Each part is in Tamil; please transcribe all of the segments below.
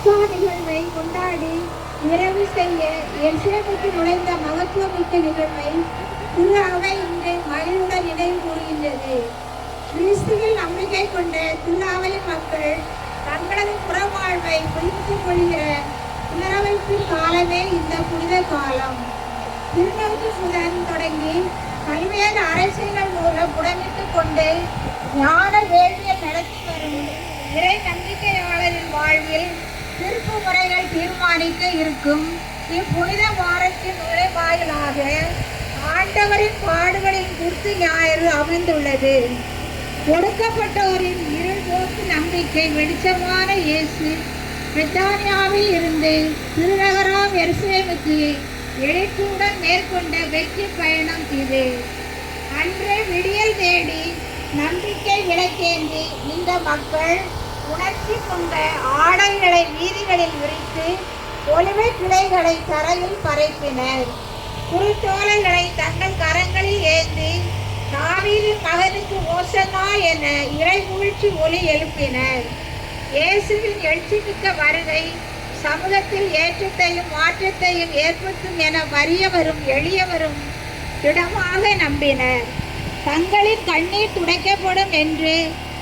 பஸ்கா நிகழ்வை கொண்டாடி நிறைவு செய்ய எருசலேமுக்கு நுழைந்த மகத்துவமிக்க நிகழ்வை திரு அவை இன்று மகிழ்வுடன் நினைவு கூறுகின்றது. கிறிஸ்துவில் நம்பிக்கை கொண்ட திரு அவையின் மக்கள் தங்களது புறவாழ்வை புதுப்பித்துக் கொள்கிற புனரமைப்பு காலமே இந்த புனித காலம். திருநூற்று முதன் தொடங்கி பல்வேறு அரசியல்கள் மூலம் உடனிட்டுக் கொண்டு ஞான வேள்வியல் நடத்தி வரும் இறை நம்பிக்கையாளரின் வாழ்வில் திருப்பு முறைகள் தீர்மானிக்க இருக்கும் இப்புனித வாரத்தின் நுழைவாயிலாக ஆண்டவரின் பாடுகளின் குர்த்து ஞாயிறு அமைந்துள்ளது. கொடுக்கப்பட்டோரின் இருள் போக்கு நம்பிக்கை வெளிச்சமான இயேசு பெத்தானியாவில் இருந்து திருநகராம் எருசலேமுக்கு எழுச்சியுடன் மேற்கொண்ட வெற்றி பயணம் இது. அன்றே விடியல் தேடி நம்பிக்கை விளக்கேந்தி இந்த மக்கள் உணர்ச்சி கொண்ட ஆடைகளை வீதிகளில் விரித்து ஒலிவை கிளைகளை தரையில் பரப்பினர். குருத்தோலைகளை தங்கள் கரங்களில் ஏந்தி தாவீதின் மகனுக்கு ஓசன்னா என இறைபுகழ்ச்சி ஒலி எழுப்பினர். இயேசுவின் எழுச்சிமிக்க வருகை சமூகத்தில் ஏற்றத்தையும் மாற்றத்தையும் ஏற்படுத்தும் என வறியவரும் எளியவரும் திடமாக நம்பினர். தங்களின் கண்ணீர் துடைக்கப்படும் என்று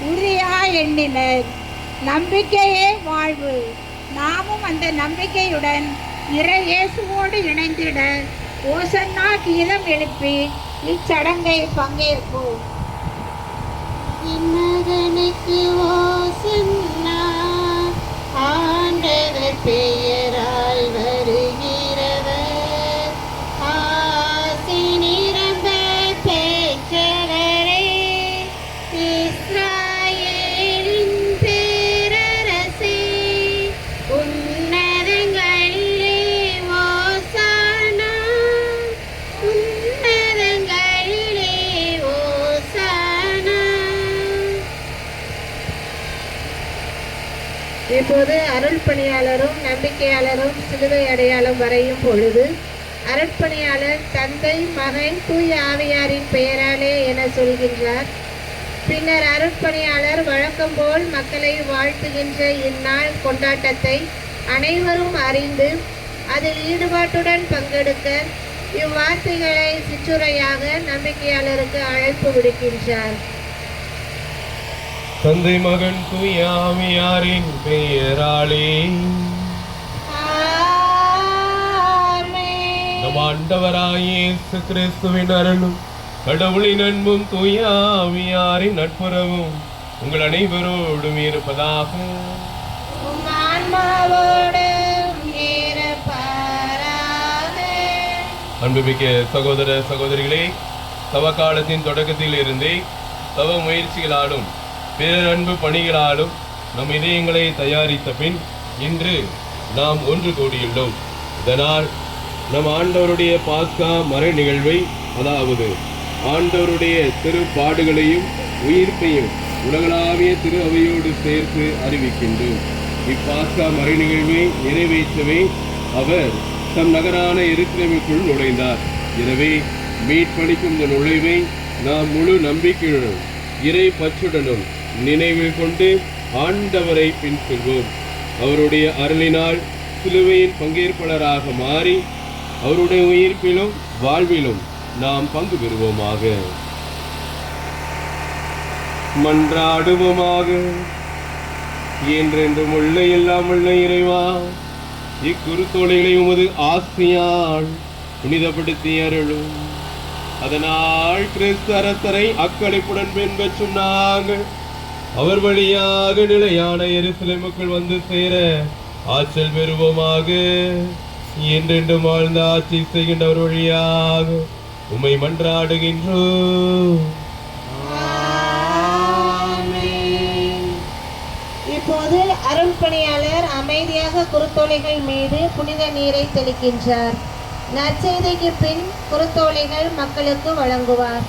உறுதியாய் எண்ணினர். நம்பிக்கையே வாழ்வு. நாமும் அந்த நம்பிக்கையுடன் இறை இயேசுவோடு இணைந்திட ஓசன்னா கீதம் எழுப்பி இச்சடங்கை பங்கேற்போம். மகனுக்கு ஓசன்னா, ஆண்டவர் பெயரால் வருகிறவர், ஆசி நிரம்ப பெற்றவரே, இஸ்ராயேலின் பேரரசே, உன்னதங்களிலே ஓசானா, உன்னதங்களிலே ஓசானா. இப்போது அருள் பணியாளரும் நம்பிக்கையாளரும் சிலுவை அடையாளம் வரையும் பொழுது அருட்பணியாளர் தந்தை மகன் தூய ஆவியாரின் பெயராலே என சொல்கின்றார். பின்னர் அருட்பணியாளர் வழக்கம் போல் மக்களை வாழ்த்துகின்ற இந்நாள் கொண்டாட்டத்தை அனைவரும் அறிந்து அதில் ஈடுபாட்டுடன் பங்கெடுக்க இவ்வார்த்தைகளை சிற்றுரையாக நம்பிக்கையாளருக்கு அழைப்பு விடுக்கின்றார். தந்தை மகன் தூய ஆவியாரின் பெயராலே நம் ஆண்டவராகிய இயேசு கிறிஸ்துவின் அருளும் கடவுளின் அன்பும் தூய ஆவியாரின் நட்புறவும் உங்கள் அனைவரோடும் இருப்பதாக. அன்புமிக்க சகோதர சகோதரிகளே, தவக்காலத்தின் தொடக்கத்தில் இருந்தே தவ முயற்சிகளாலும் பிறர் அன்பு பணிகளாலும் நம் இதயங்களை தயாரித்த பின் இன்று நாம் ஒன்று கூடியுள்ளோம். இதனால் நம் ஆண்டவருடைய பாஸ்கா மறை நிகழ்வை, அதாவது ஆண்டவருடைய திருப்பாடுகளையும் உயிர்ப்பையும் உலகளாவிய திரு அவையோடு சேர்த்து அறிவிக்கின்றோம். இப்பாஸ்கா மறை நிகழ்வை நிறைவேற்றவே அவர் தம் நகரான எருசலேமுக்குள் நுழைந்தார். எனவே மீட்பளிக்கும் இந்த நுழைவை நாம் முழு நம்பிக்கையுடனும் இறை பற்றுடனும் நினைவில் கொண்டு ஆண்டவரை பின்செல்வோம். அவருடைய அருளினால் சிலுவையின் பங்கேற்பாளராக மாறி அவருடைய உயிர்ப்பிலும் வாழ்விலும் நாம் பங்கு பெறுவோமாக. மன்றாடுவோமாக. என்றென்றும் உள்ள எல்லாம் உள்ள இறைவா, இக்குருத்தோலைகளை உமது ஆசியால் புனிதப்படுத்தி அருளும். அதனால் கிறிஸ்து அரசரை அக்களிப்புடன் பின்பற்ற நாங்கள் அவர் வழியாக நிலையான எருசலேமுக்குள் வந்து சேர ஆற்றல் பெறுவோமாக. என்றென்றும் வாழ்ந்த ஆட்சி செய்கின்றவர் வழியாக உம்மை மன்றாடுகின்றோம். இப்போது அருள் பணியாளர் அமைதியாக குருத்தோலைகள் மீது புனித நீரை தெளிக்கின்றார். நற்செய்திக்கு பின் குருத்தோலைகள் மக்களுக்கு வழங்குவார்.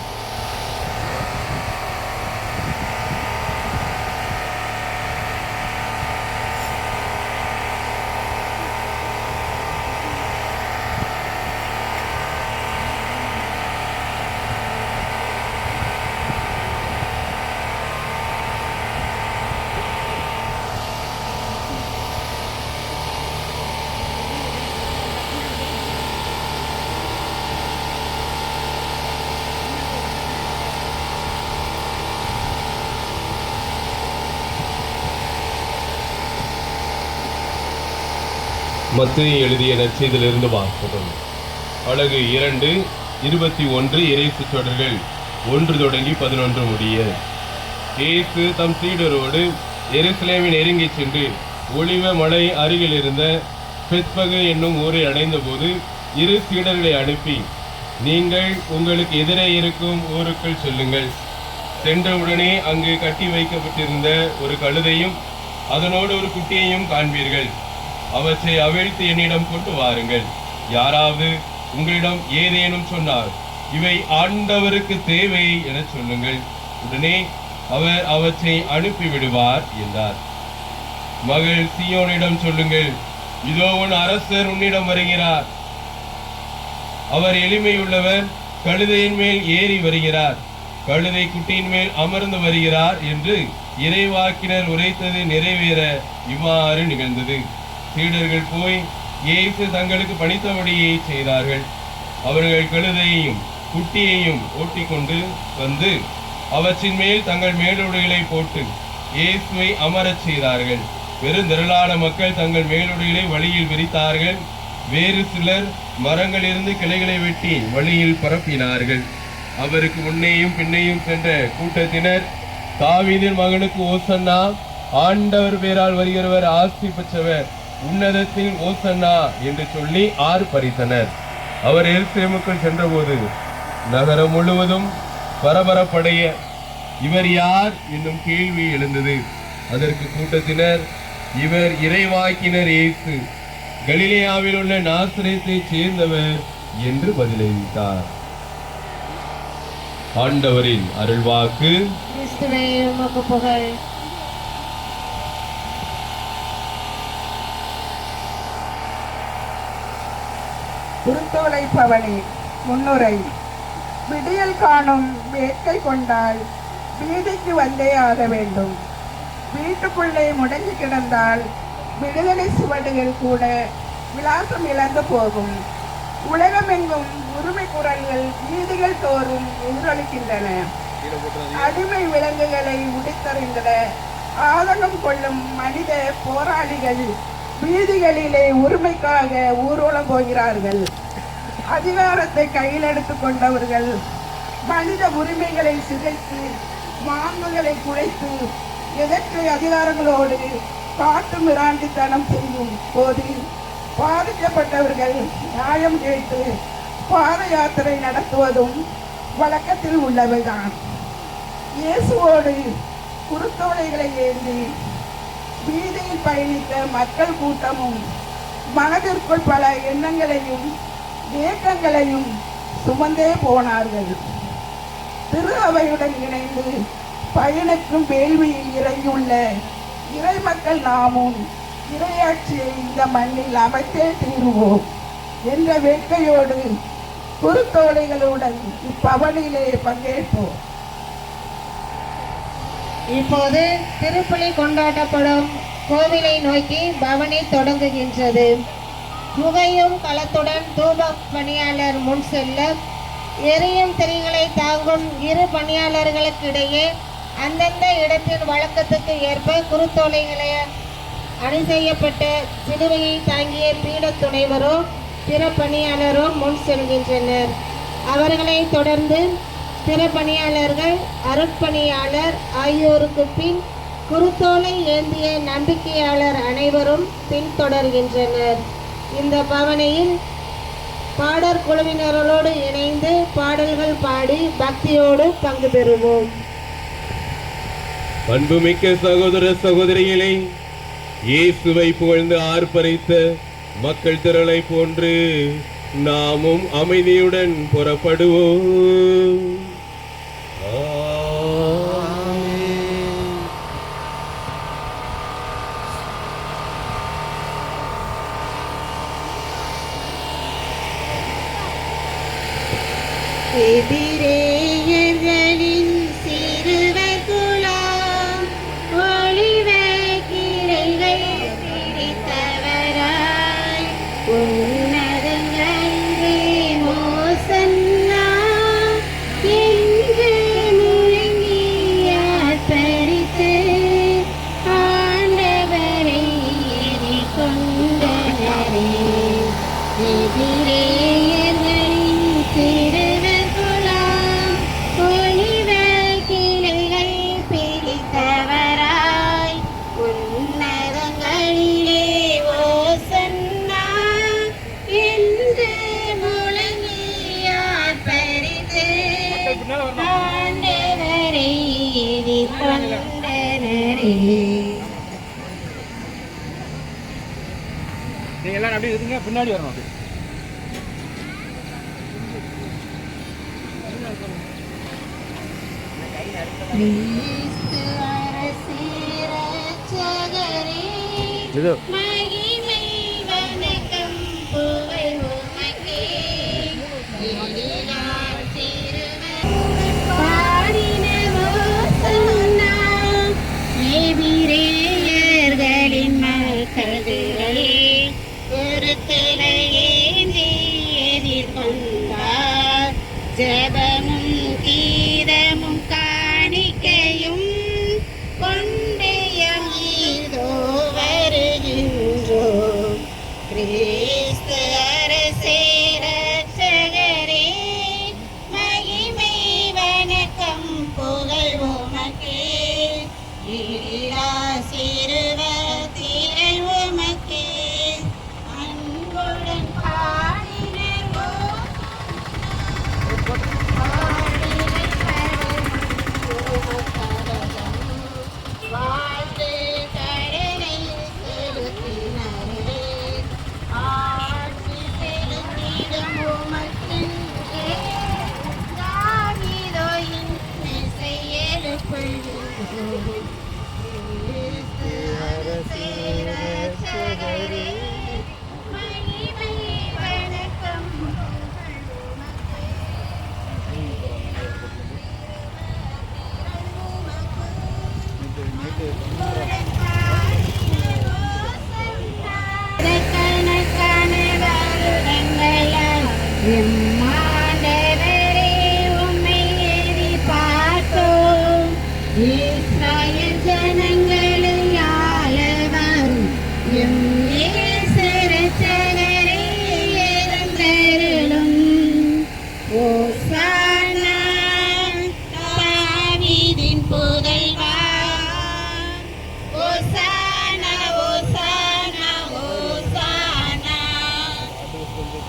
மத்தேயு எழுதிய நற்செய்தியிலிருந்து வாசகம். அலகு 2, 21 இறைசு தொடர்கள் 1 தொடங்கி 11 முடிய. இயேசு தம் சீடரோடு எருசலேமில் நெருங்கி சென்று ஒலிவ மலை அருகில் இருந்த பெத்பகு என்னும் ஊரை அடைந்தபோது 2 சீடர்களை அனுப்பி, நீங்கள் உங்களுக்கு எதிரே இருக்கும் ஊருக்குள் செல்லுங்கள். சென்றவுடனே அங்கு கட்டி வைக்கப்பட்டிருந்த ஒரு கழுதையும் அதனோடு ஒரு குட்டியையும் காண்பீர்கள். அவற்றை அவிழ்த்து என்னிடம் கொண்டு வாருங்கள். யாராவது உங்களிடம் ஏதேனும் சொன்னார், இவை ஆண்டவருக்கு தேவை என சொல்லுங்கள். உடனே அவர் அவற்றை அனுப்பிவிடுவார் என்றார். மகள் சீயோனிடம் சொல்லுங்கள், இதோ உன் அரசர் உன்னிடம் வருகிறார். அவர் எளிமையுள்ளவர், கழுதையின் மேல் ஏறி வருகிறார், கழுதை குட்டியின் மேல் அமர்ந்து வருகிறார் என்று இறைவாக்கினர் உரைத்தது நிறைவேற இவ்வாறு நிகழ்ந்தது. சீடர்கள் போய் இயேசு தங்களுக்கு பணித்தபடியே செய்தார்கள். அவர்கள் கழுதையையும் குட்டியையும் ஓட்டிக்கொண்டு வந்து அவற்றின் மேல் தங்கள் மேலுடைகளை போட்டு இயேசுவை அமரச் செய்தார்கள். பெருந்திரளான மக்கள் தங்கள் மேலுடைகளை வழியில் விரித்தார்கள். வேறு சிலர் மரங்களிலிருந்து கிளைகளை வெட்டி வழியில் பரப்பினார்கள். அவருக்கு முன்னேயும் பின்னையும் சென்ற கூட்டத்தினர், தாவீதின் மகனுக்கு ஓசன்னா, ஆண்டவர் பேரால் வருகிறவர் ஆசி பெற்றவர், உன்னதத்தில் ஓசன்னா என்று சொல்லி ஆர்ப்பரித்தனர். அவர் எருசலேமுக்குள் சென்றபோது நகரம் முழுவதும் பரபரப்படைய இவர் யார் என்னும் கேள்வி எழுந்தது. அதற்கு கூட்டத்தினர், இவர் இறைவாக்கினர் இயேசு, கலிலேயாவில் உள்ள நாசரேத்தை சேர்ந்தவர் என்று பதிலளித்தார். ஆண்டவரின் அருள்வாக்கு. கிறிஸ்துவே உமக்கு புகழ். குருத்தோலை பவனி முன்னுரை. விடியல் காணும் வேட்கை கொண்டால் வீதிக்கு வந்தே ஆக வேண்டும். வீட்டுக்குள்ளே முடங்கி கிடந்தால் விடுதலை சுவடுகள் கூட விலாசம் இழந்து போகும். உலகமெங்கும் உரிமை குரல்கள் வீதிகள் தோறும் எதிரொலிக்கின்றன. அடிமை விலங்குகளை உடைத்தறிந்த ஆதங்கம் கொள்ளும் மனித போராளிகள் வீதிகளிலே உரிமைக்காக ஊர்வலம் போகிறார்கள். அதிகாரத்தை கையில் எடுத்துக் கொண்டவர்கள் மனித உரிமைகளை சிதைத்து மாண்புகளை குறைத்து எதற்கு அதிகாரங்களோடு காட்டு மிராண்டித்தனம் செய்யும் போது பாதிக்கப்பட்டவர்கள் நியாயம் கேட்டு பாத யாத்திரை நடத்துவதும் வழக்கத்தில் உள்ளவைதான். இயேசுவோடு குருத்தோலைகளை ஏந்தி வீதியில் பயணித்த மக்கள் கூட்டமும் மனதிற்குள் பல எண்ணங்களையும் ஏக்கங்களையும் சுமந்தே போனார்கள். திரு அவையுடன் இணைந்து பயணிக்கும் வேள்வியில் இறங்கியுள்ள இறை மக்கள் நாமும் இறையாட்சியை இந்த மண்ணில் அமைத்தே தீருவோம் என்ற வேட்கையோடு குருத்தோலைகளுடன் இப்பவனிலே பங்கேற்போம். இப்போது திருப்பலி கொண்டாடப்படும் கோவிலை நோக்கி பவனி தொடங்குகின்றது. புகையும் களத்துடன் தூப பணியாளர் முன் செல்ல, எரியும் திரிகளை தாங்கும் 2 பணியாளர்களுக்கிடையே அந்தந்த இடத்தின் வழக்கத்துக்கு ஏற்ப குருத்தோலைகளை அணி செய்யப்பட்ட சிலுவையை தாங்கிய பீட துணைவரோ பிற பணியாளரோ முன் செல்கின்றனர். அவர்களை தொடர்ந்து பிற பணியாளர்கள், அருட்பணியாளர் ஆகியோருக்கு பின் குருத்தோலை ஏந்திய நம்பிக்கையாளர் அனைவரும் பின்தொடர்கின்றனர். இந்த பவனியில் பாடற் குழுவினர்களோடு இணைந்து பாடல்கள் பாடி பக்தியோடு பங்கு பெறுவோம். அன்புமிக்க சகோதர சகோதரிகளை, இயேசுவை புகழ்ந்து ஆர்ப்பரித்த மக்கள் திரளை போன்று நாமும் அமைதியுடன் புறப்படுவோம். எதிரேயர்களின் சிறுவர் குலாம் ஒளிவ கிளைகள் பிடித்தவராய் உன்னதங்களிலே ஓசன்னா என்று முழங்கிய பரிசு ஆண்டவரை எதிர்கொண்டனரே. நீங்க எல்லாரும் அப்படியே இருங்க, பின்னாடி வரணும் அப்படி. கிறிஸ்து அரசே இரட்சகரே, இது மகிமை வணக்கம் புகழ் உமக்கே. எழிலார் திருவருள் பாடின ஓசன்னா, எபிரேயர்களின் மக்கள்களே, ஒருத்தரை ஏந்தி எதிர்கொண்டார். ஜெபமும் கீதமும் காணிக்கையும் கொண்டேயம் இதோ வருகின்றோம். கிறிஸ்து அரசே இரட்சகரே, மகிமை வணக்கம் புகழ் உமக்கே. எழிலா சிறுவர் திரள் உமக்கே. அன்புடன் பாடினர்வோ வாழ்த்து கடனை செலுத்தினரே, ஆட்சி செலுத்திடும் உமக்கென்றே. தாவீதோ இன்னிசை எழுப்புகிறோம். கிறிஸ்து அரசே இரட்சகரே, மகிமை வணக்கம் புகழ் உமக்கே. கணக்கான வருடங்களால் எம்மாண்டவரே உம்மை எதிர்பார்த்தோம். இஸ்ராயேல் ஜனங்களை ஆள வரும் எம் இயேசு இரட்சகரே, எழுந்தருளும். ஓசானா தாவீதின் புதல்வா, ஓசானா ஓசானா ஓசானா.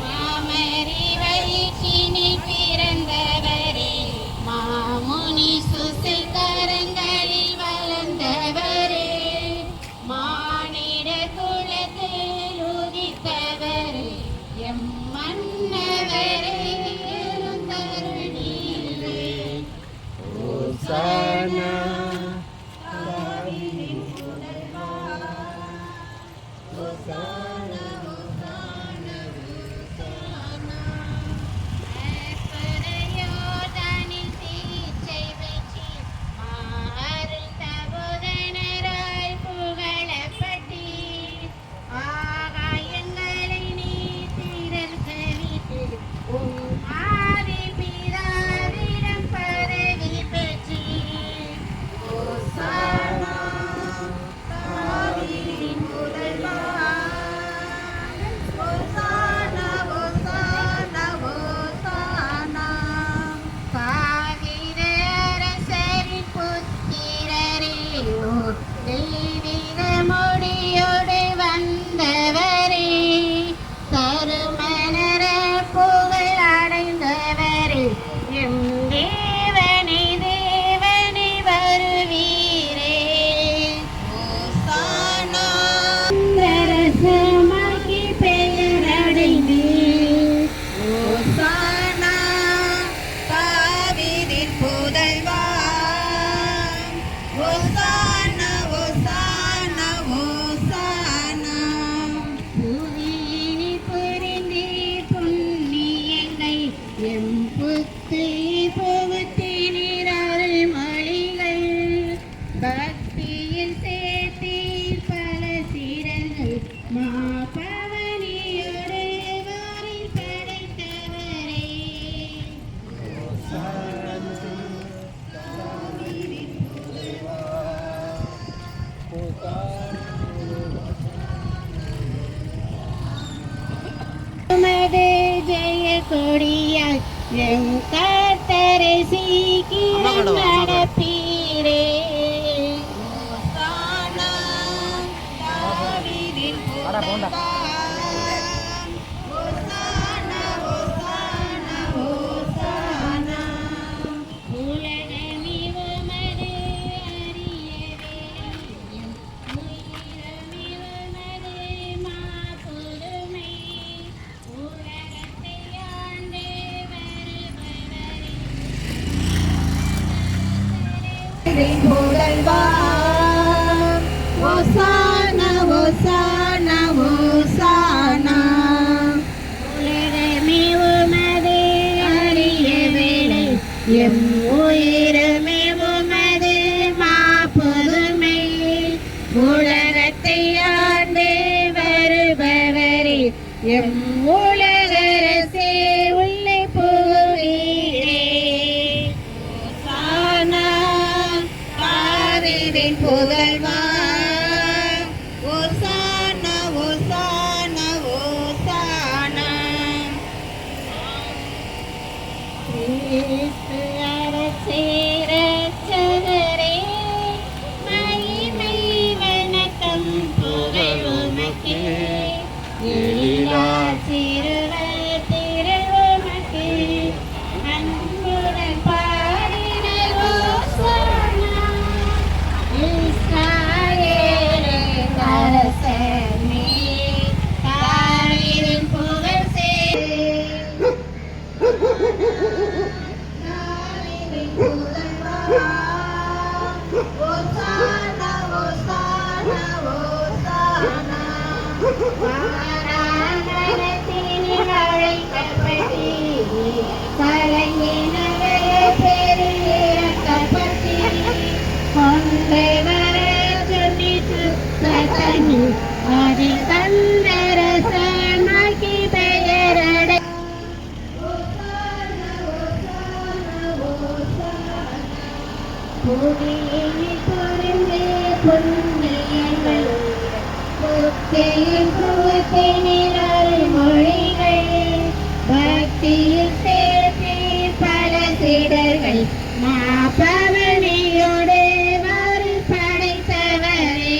மாமரி வயிற்றினில் பிறந்தவரே, மாமுனி சுசை கரங்களில் வளர்ந்தவரே, மானிட குலத்தில் உதித்தவரே, எம் மன்னவரே, எழுந்தருளீரே. ஓசானா. யோர்தானில் தீச்சை வெற்றி மாறும் தபோதனராய் புகழப்பட்டீர். ஆகாயங்களை நீர் திறந்து உம் ஆதி பிதாவிடம் பதவி பெற்றீர். ஓசானா தாவீதின் புதல்வா, ஓசானா ஓசானா ஓசானா. தாவீது அரசரின் புத்திரரே, ஓ தெய்வீக முடியோடு வந்தவரே, தருமனர புகழ் அடைந்தவரே, எம் தேவனை தேவனை வருவீரே. ஓசானா அரசமாகி பெயரடைந்து, ஓசானா தாவீதின் புதல்வா, ஓசானா ஓசானா ஓசானா. புவியினில் புரிந்து புண்ணியங்கள் எம் புத்து புகுத்தினீர் அருள்மொழிகள். பக்தியில் சேர்த்தீர் பல சீரர்கள், மாபவனியோடு வாரில் படைத்தவரே. உமது ஜெய கொடியால் எம் கர்த்தரை சீக்கிரம் நடப்பீரே. ஓசானா தாவீதின் புதல்வா, ஓசானா ஓசானா ஓசானா. உலகமே உமது அரிய புகழ்வா ஓசானா ஓசானா ஓசானா உலகமே உமது அறிய வேளை எம் உயிரமே உமது மாபுதுமை உலகத்தை ஆண்டு வருபவரே எம் உலகரசே உள்ளே புகுவீரே ஓசானா தாவீதின் புகழ்வா ஓசானா ஓசானா ஓசானா கிறிஸ்து அரசே இரட்சகரே மகிமை வணக்கம் புகழ் உமக்கே எழிலா சிறுவர் திருவுமக்கு அன்புடன் பாடினர் ஓசானா இஸ்ராயேலின் அரசனே தாவீதின் புகழ் தாவீதின் புகழ்வா ஓசானா ஓசானா ஓசானா வாராங்கனத்தினில் அழைக்கப்பட்டு கலங்கினவரே பெரியிறக்கப்பட்டு கொண்டே வர சொல்லி சுத்தனி அதில் தந்தரசனாக்கி பெயரடை புதியில் புரிந்து புண்ணியங்கள் புத்தியில் புவத்தினில் அருள்மொழிகள் பக்தியில் சேர்த்து பல சீடர்கள் மாபவனியோடு வரு படைத்தவரே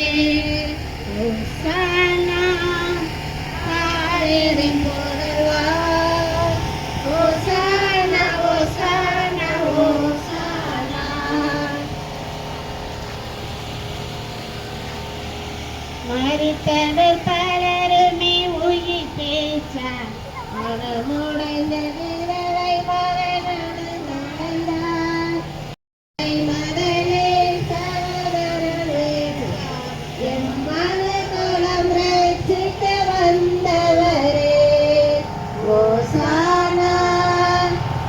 ஓசானா தாவீதின் புகழ்வா ஓசானா ஓசானா ஓசானா மரித்தவர் பலருமே உயிர் பேச்சார் மனமுடைந்தது வரை மகனோடு நடந்தார் மகனே சகோதரரே என் மனகுலம் ரட்சிக்க வந்தவரே ஓசானா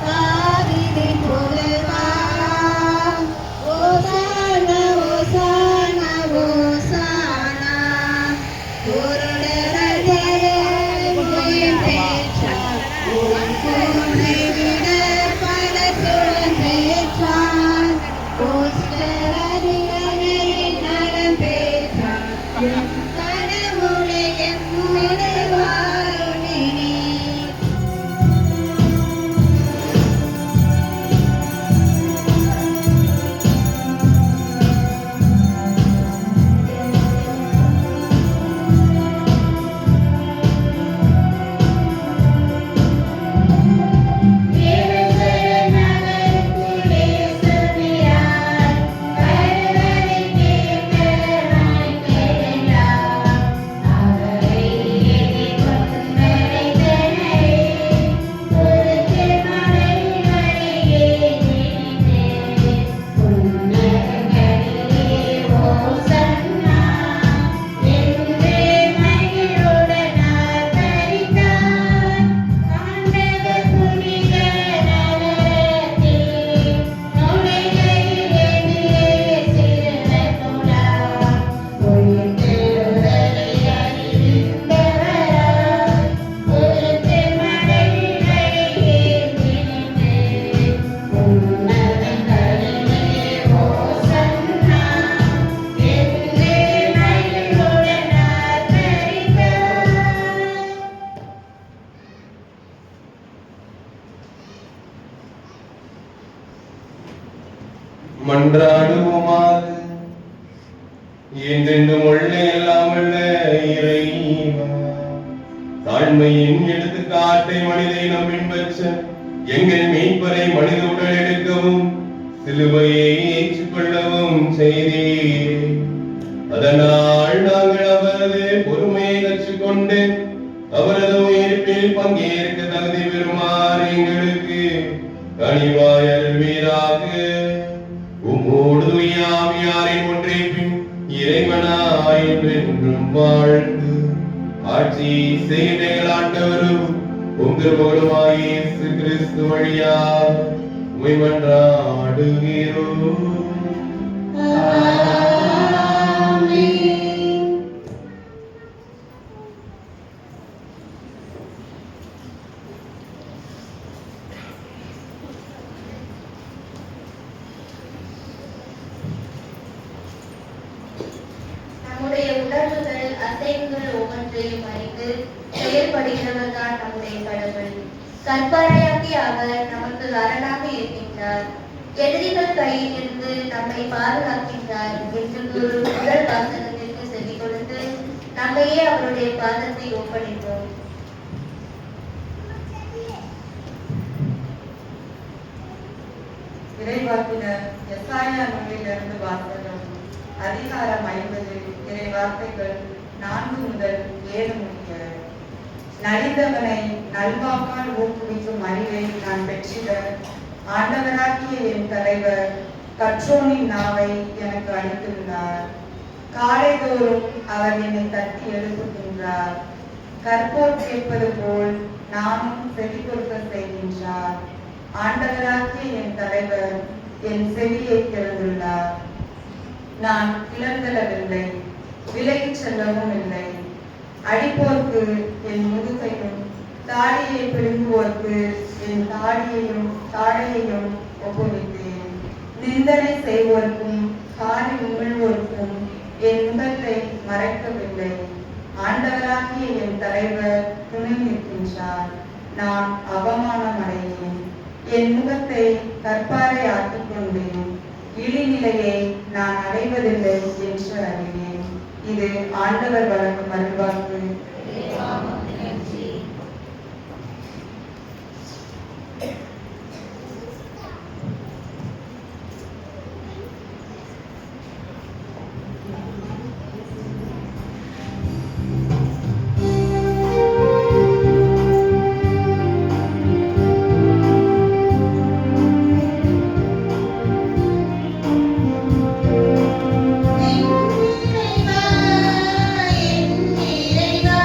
தாவீதின் புகழ்வா ஓசானா ஓசானா ஓசானா மன்றாடுவோமாக. என்றென்றும் உள்ள எல்லாம் உள்ள இறைவா, தாழ்மையின் எடுத்துக்காட்டை மனிதை நம் பின்பற்ற எங்கள் மீட்பரை மனித உடல் எடுக்கவும் சிலுவையை ஏற்றுக்கொள்ளவும் செய்தீரே. அதனால் நாங்கள் அவரது பொறுமையை கற்றுக்கொண்டு அவரது உயிர்ப்பில் பங்கேற்க தகுதி பெறுமாறு எங்களுக்கு கனிவாய் அருள்வீராக. உம்மோடு ஆவியாரின் ஒன்றிப்பின் இறைவனாய் என்றென்றும் வாழ்ந்து ஆட்சி செய்கின்ற ஆண்டவரும் உங்கள் மகனுமாய் இயேசு கிறிஸ்து வழியாக உம்மை மன்றாடுகிறோம். நம்முடைய உணர்வுகள் அசைவுகள் ஒவ்வொன்றையும் அறிந்து செயல்படுகிறவர் தான் நம்முடைய கடவுள். கற்பாரையாகி அவர் நமக்கு அரணாக இருக்கின்றார். எதிரிகள் கையில் இருந்து நம்மை பாதுகாக்கின்றார் என்று கூறும் முதல் வாசகத்திற்கு செவி கொடுத்து நம்மையே அவருடைய பாதத்தை ஒப்படைப்போம். இறைவாக்கினர் எசாயா நூலிலிருந்து வாசகம். அதிகாரம் 50. இறை வார்த்தைகள் 4 முதல் 7 முடிய. நலிந்தவனை நல்வாக்கால் ஊக்குவிக்கும் அறிவை நான் பெற்றிட ஆண்டவராகிய என் தலைவர் கற்றோனின் நாவை எனக்கு அளித்துள்ளார். காலைதோறும் அவர் என்னை தட்டி எழுப்புகின்றார். கற்போர் கேட்பது போல் நானும் செவி கொடுக்க செய்கின்றார். ஆண்டவராகிய என் தலைவர் என் செவியை திறந்துள்ளார். நான் கிளர்ந்தளவில்லை, விலகிச் செல்லவும் இல்லை. அடிப்போர்க்கு என் முதுகையும் தாடியை பிடுங்குவோர்க்கு என் தாடையையும் ஒப்புவித்தேன். நிந்தனை செய்வோர்க்கும் காரி உமிழ்வோர்க்கும் என் முகத்தை மறைக்கவில்லை. ஆண்டவராகிய என் தலைவர் துணை நிற்கின்றார். நான் அவமானம் அடையேன். என் முகத்தை கற்பாரை ஆக்கிக் கொண்டேன். இழிநிலையை நான் அடைவதில்லை என்று அறிவேன். இது ஆண்டவர் வழங்கும் அருள்வாக்கு. என் இறைவா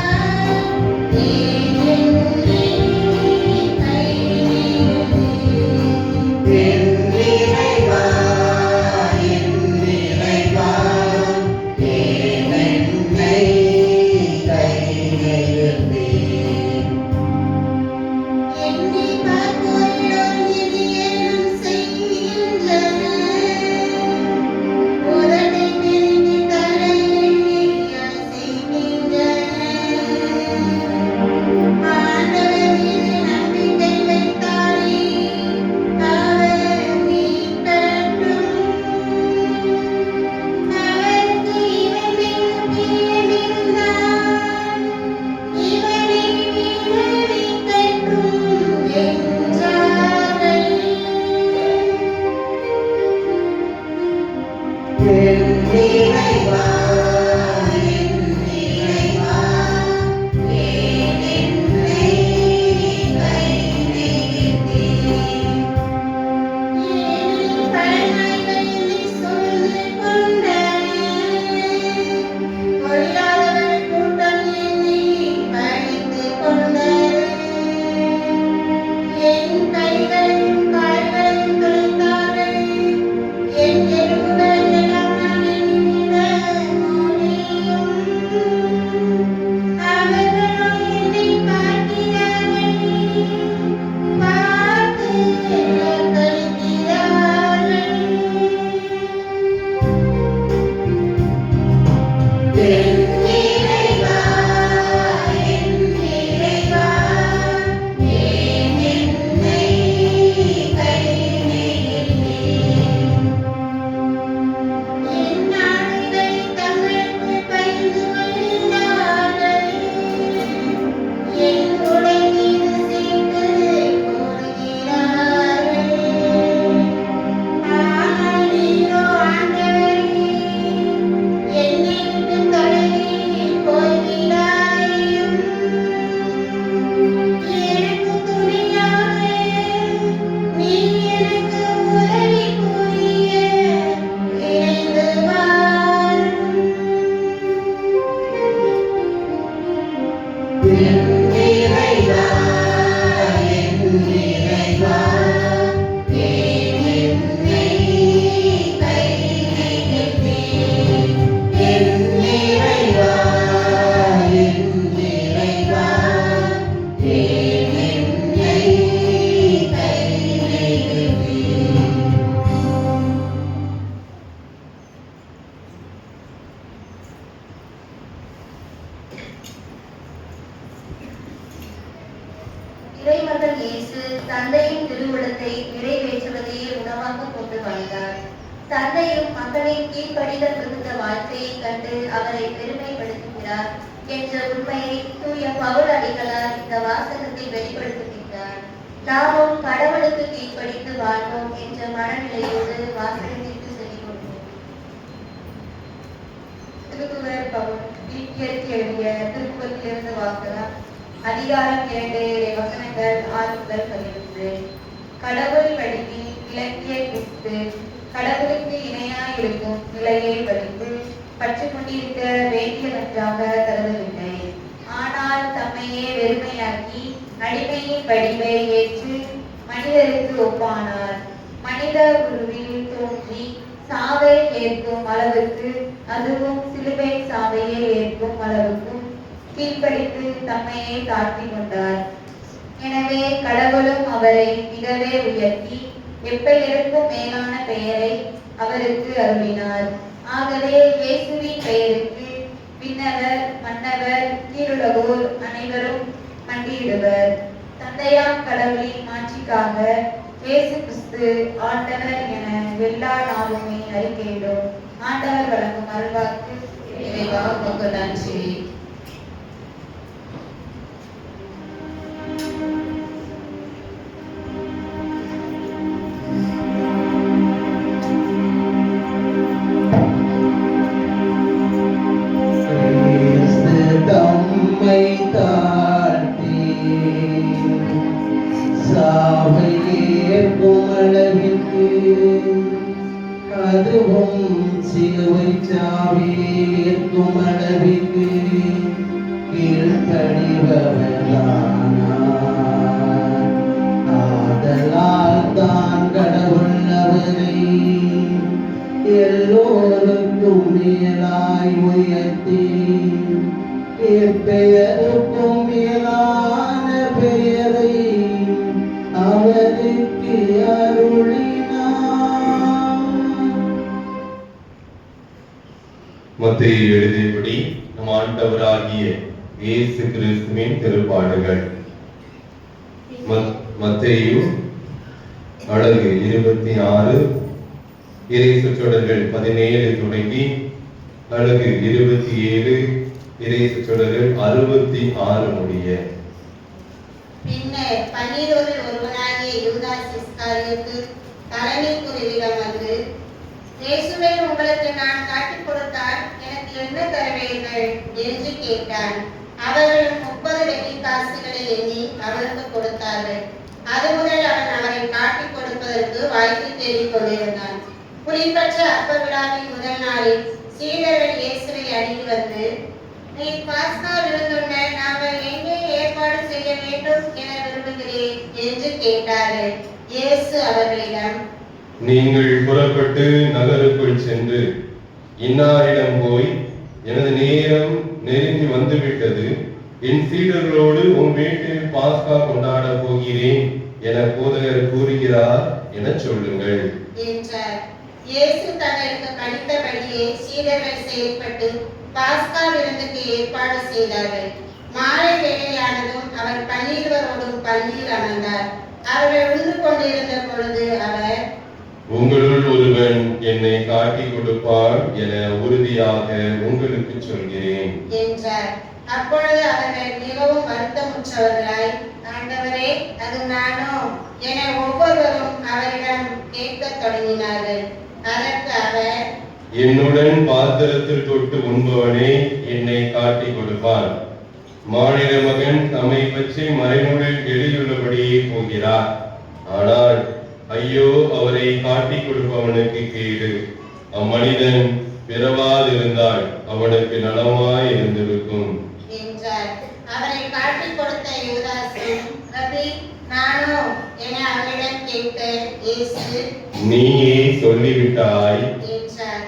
இயேசு தந்தையின் திருவுளத்தை நிறைவேற்றுவதையே உணவாக கொண்டு வாழ்ந்தார். தந்தையும் மக்களின் கீழ்ப்படிதல் மிகுந்த வாழ்க்கையை கண்டு அவரை பெருமைப்படுத்துகிறார் என்ற உண்மையை தூய பவுல் அடிகளார் இந்த வாசகத்தில் வெளிப்படுத்துகின்றார். நாமும் கடவுளுக்கு கீழ்ப்படிந்து வாழ்வோம் என்ற மனநிலையோடு வாசகத்திற்கு செல்கிறோம். திருக்குறள் பவுல் பிலிப்பியருக்கு எழுதிய திருக்குறளிலிருந்து வாசகம். அதிகாரம் 2 வசனங்கள் 6 முதல் 11. கடவுள் வடிவில் இலக்கிய கிறிஸ்து கடவுளுக்கு இணையாயிருக்கும் நிலையை வலித்து பற்றி கொண்டிருக்க வேண்டியவற்றாக கருதவில்லை. ஆனால் தம்மையே வெறுமையாக்கி அடிமையின் வடிவை ஏற்று மனிதருக்கு ஒப்பானார். மனித உருவில் தோன்றி சாவை ஏற்கும் அளவுக்கு, அதுவும் சிலுவை சாவையை ஏற்கும் அளவுக்கும் கீழ்ப்படித்து தம்மையே தாழ்த்தி கொண்டார். எனவே கடவுளும் அவரை மிகவே உயர்த்தி எப்பெயருக்கும் மேலான பெயரை அவருக்கு அருளினார். ஆகவே இயேசுவின் பெயருக்கு விண்ணவர், மன்னவர், கீழுலகோர் அனைவரும் மண்டியிடுவர். தந்தையாம் கடவுளின் மாட்சிக்காக இயேசு கிறிஸ்து ஆண்டவர் என எல்லா நாளுமே அறிக்கையிடும். ஆண்டவர் வழங்கும் அருள்வாக்கு. இறைவா உமக்கு நன்றி. அதுவும் சிலுவை சாவியேற்கும் அளவிற்கு கீழ்ப்படிபவரானார். ஆதலால் தான் கடவுள் அவரை எல்லோருக்கும் மேலாய் உயர்த்தி எப்பெயருக்கும் மேலான பெயரை அவருக்கு அருளினார். மத்தேயு எழுதியபடி நம் ஆண்டவராகிய இயேசு கிறிஸ்துவின் திருப்பாடுகள். மத்தேயு அழகு 26, இறை சொற்றொடர்கள் 17 தொடங்கி அழகு 27, இறை சொற்றொடர்கள் 66 முடிய. பின்னர் 12 ஒருவனாகிய யூதாஸ் இஸ்காரியோத்து தலைமை குருவிடம் வந்து, இயேசுவை உங்களுக்கு நான் காட்டிக் கொடுத்தால் எனக்கு என்ன தருவீர்கள் என்று கேட்டான். அவர்கள் 30 வெள்ளிக்காசுகளை எண்ணி அவருக்கு கொடுத்தார்கள். அது முதல் அவன் அவரை காட்டிக் கொடுப்பதற்கு வாய்ப்பு தேடிக் கொண்டிருந்தான். புலிப்பற்ற அப்ப விழாவின் முதல் நாளில் சீடர்கள் இயேசுவை அணுகி வந்து, நீ பாஸ்கா விருந்துண்ண நாங்கள் எங்கே ஏற்பாடு செய்ய வேண்டும் என விரும்புகிறேன் என்று கேட்டார்கள். இயேசு அவர்களிடம், நீங்கள் புறப்பட்டு நகருக்குள் சென்று இன்னாரிடம் போய், எனது நேரம் நெருங்கி வந்துவிட்டது, என் சீடர்களோடு உன் வீட்டில் பாஸ்கா கொண்டாட போகிறேன் என போதகர் கூறுகிறார் என சொல்லுங்கள் என்றார். இயேசு தங்களுக்கு கணித்தபடியே சீடர்கள் செயல்பட்டு பாஸ்கா விருந்துக்கு ஏற்பாடு செய்தார்கள். மாலை வேளையானதும் அவர் 12 பந்தியில் அமர்ந்தார். அவர்கள் உண்டு கொண்டிருந்த பொழுது அவர், உங்களுள் ஒருவன் என்னை காட்டிக் கொடுப்பார் என உறுதியாக உங்களுக்கு சொல்கிறேன் என்றார். அப்பொழுது அவர்கள் மிகவும் வருத்தமுற்றவர்களாய், ஆண்டவரே, அது நானோ என ஒவ்வொருவரும் அவரிடம் கேட்கத் தொடங்கினார்கள். அதற்கு அவர், என்னுடன் பாத்திரத்தில் தொட்டு உண்பவனே என்னை காட்டிக் கொடுப்பார். மானிட மகன் தம்மை பற்றி மறைநூலில் எழுதியுள்ளபடியே போகிறார். ஆனால் ஐயோ, அவரை காட்டிக் கொடுப்பவனுக்கு கேடு. அம்மனிதன் பிறவாதிருந்தால் அவனுக்கு நலமாய் இருந்திருக்கும் என்றார். அவரை காட்டிக் கொடுத்த யூதாசும், ரபி, நானோ என அவரிடம் கேட்க இயேசு, நீயே சொல்லிவிட்டாய் என்றார்.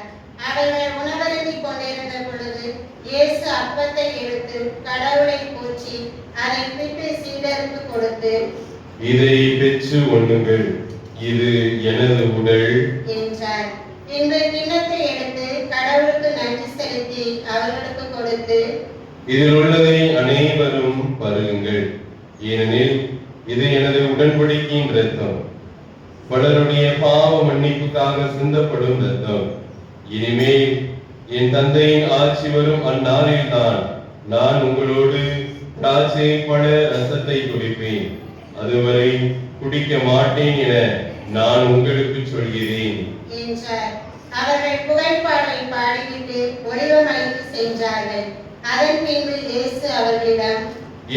அவர்கள் உணவருந்திக் கொண்டிருந்த பொழுது இயேசு அப்பத்தை எடுத்து கடவுளை போற்றி அதை பிட்டு சீடருக்கு கொடுத்து, இதை பெற்று உண்ணுங்கள், இது எனது உடல் என்றார். பின்பு கிண்ணத்தை எடுத்து கடவுளுக்கு நன்றி செலுத்தி அவர்களுக்கு கொடுத்து, இதில் உள்ளதை அனைவரும் பருகுங்கள், ஏனெனில் இது எனது உடன்படிக்கையின் இரத்தம், பலருடைய பாவ மன்னிப்புக்காக சிந்தப்படும் இரத்தம். இனிமேல் என் தந்தையின் ஆட்சி வரும் அந்நாளில் தான் நான் உங்களோடு திராட்சை பழ ரசத்தை குடிப்பேன். அதுவரை குடிக்க மாட்டேன் என நான் உங்களுக்கு சொல்கிறேன் என்றார். அவர்கள் புகைப்பாடை பாடிவிட்டு ஒலிவமலைக்கு சென்றார்கள். அதன் பின்பு இயேசு அவர்களிடம்,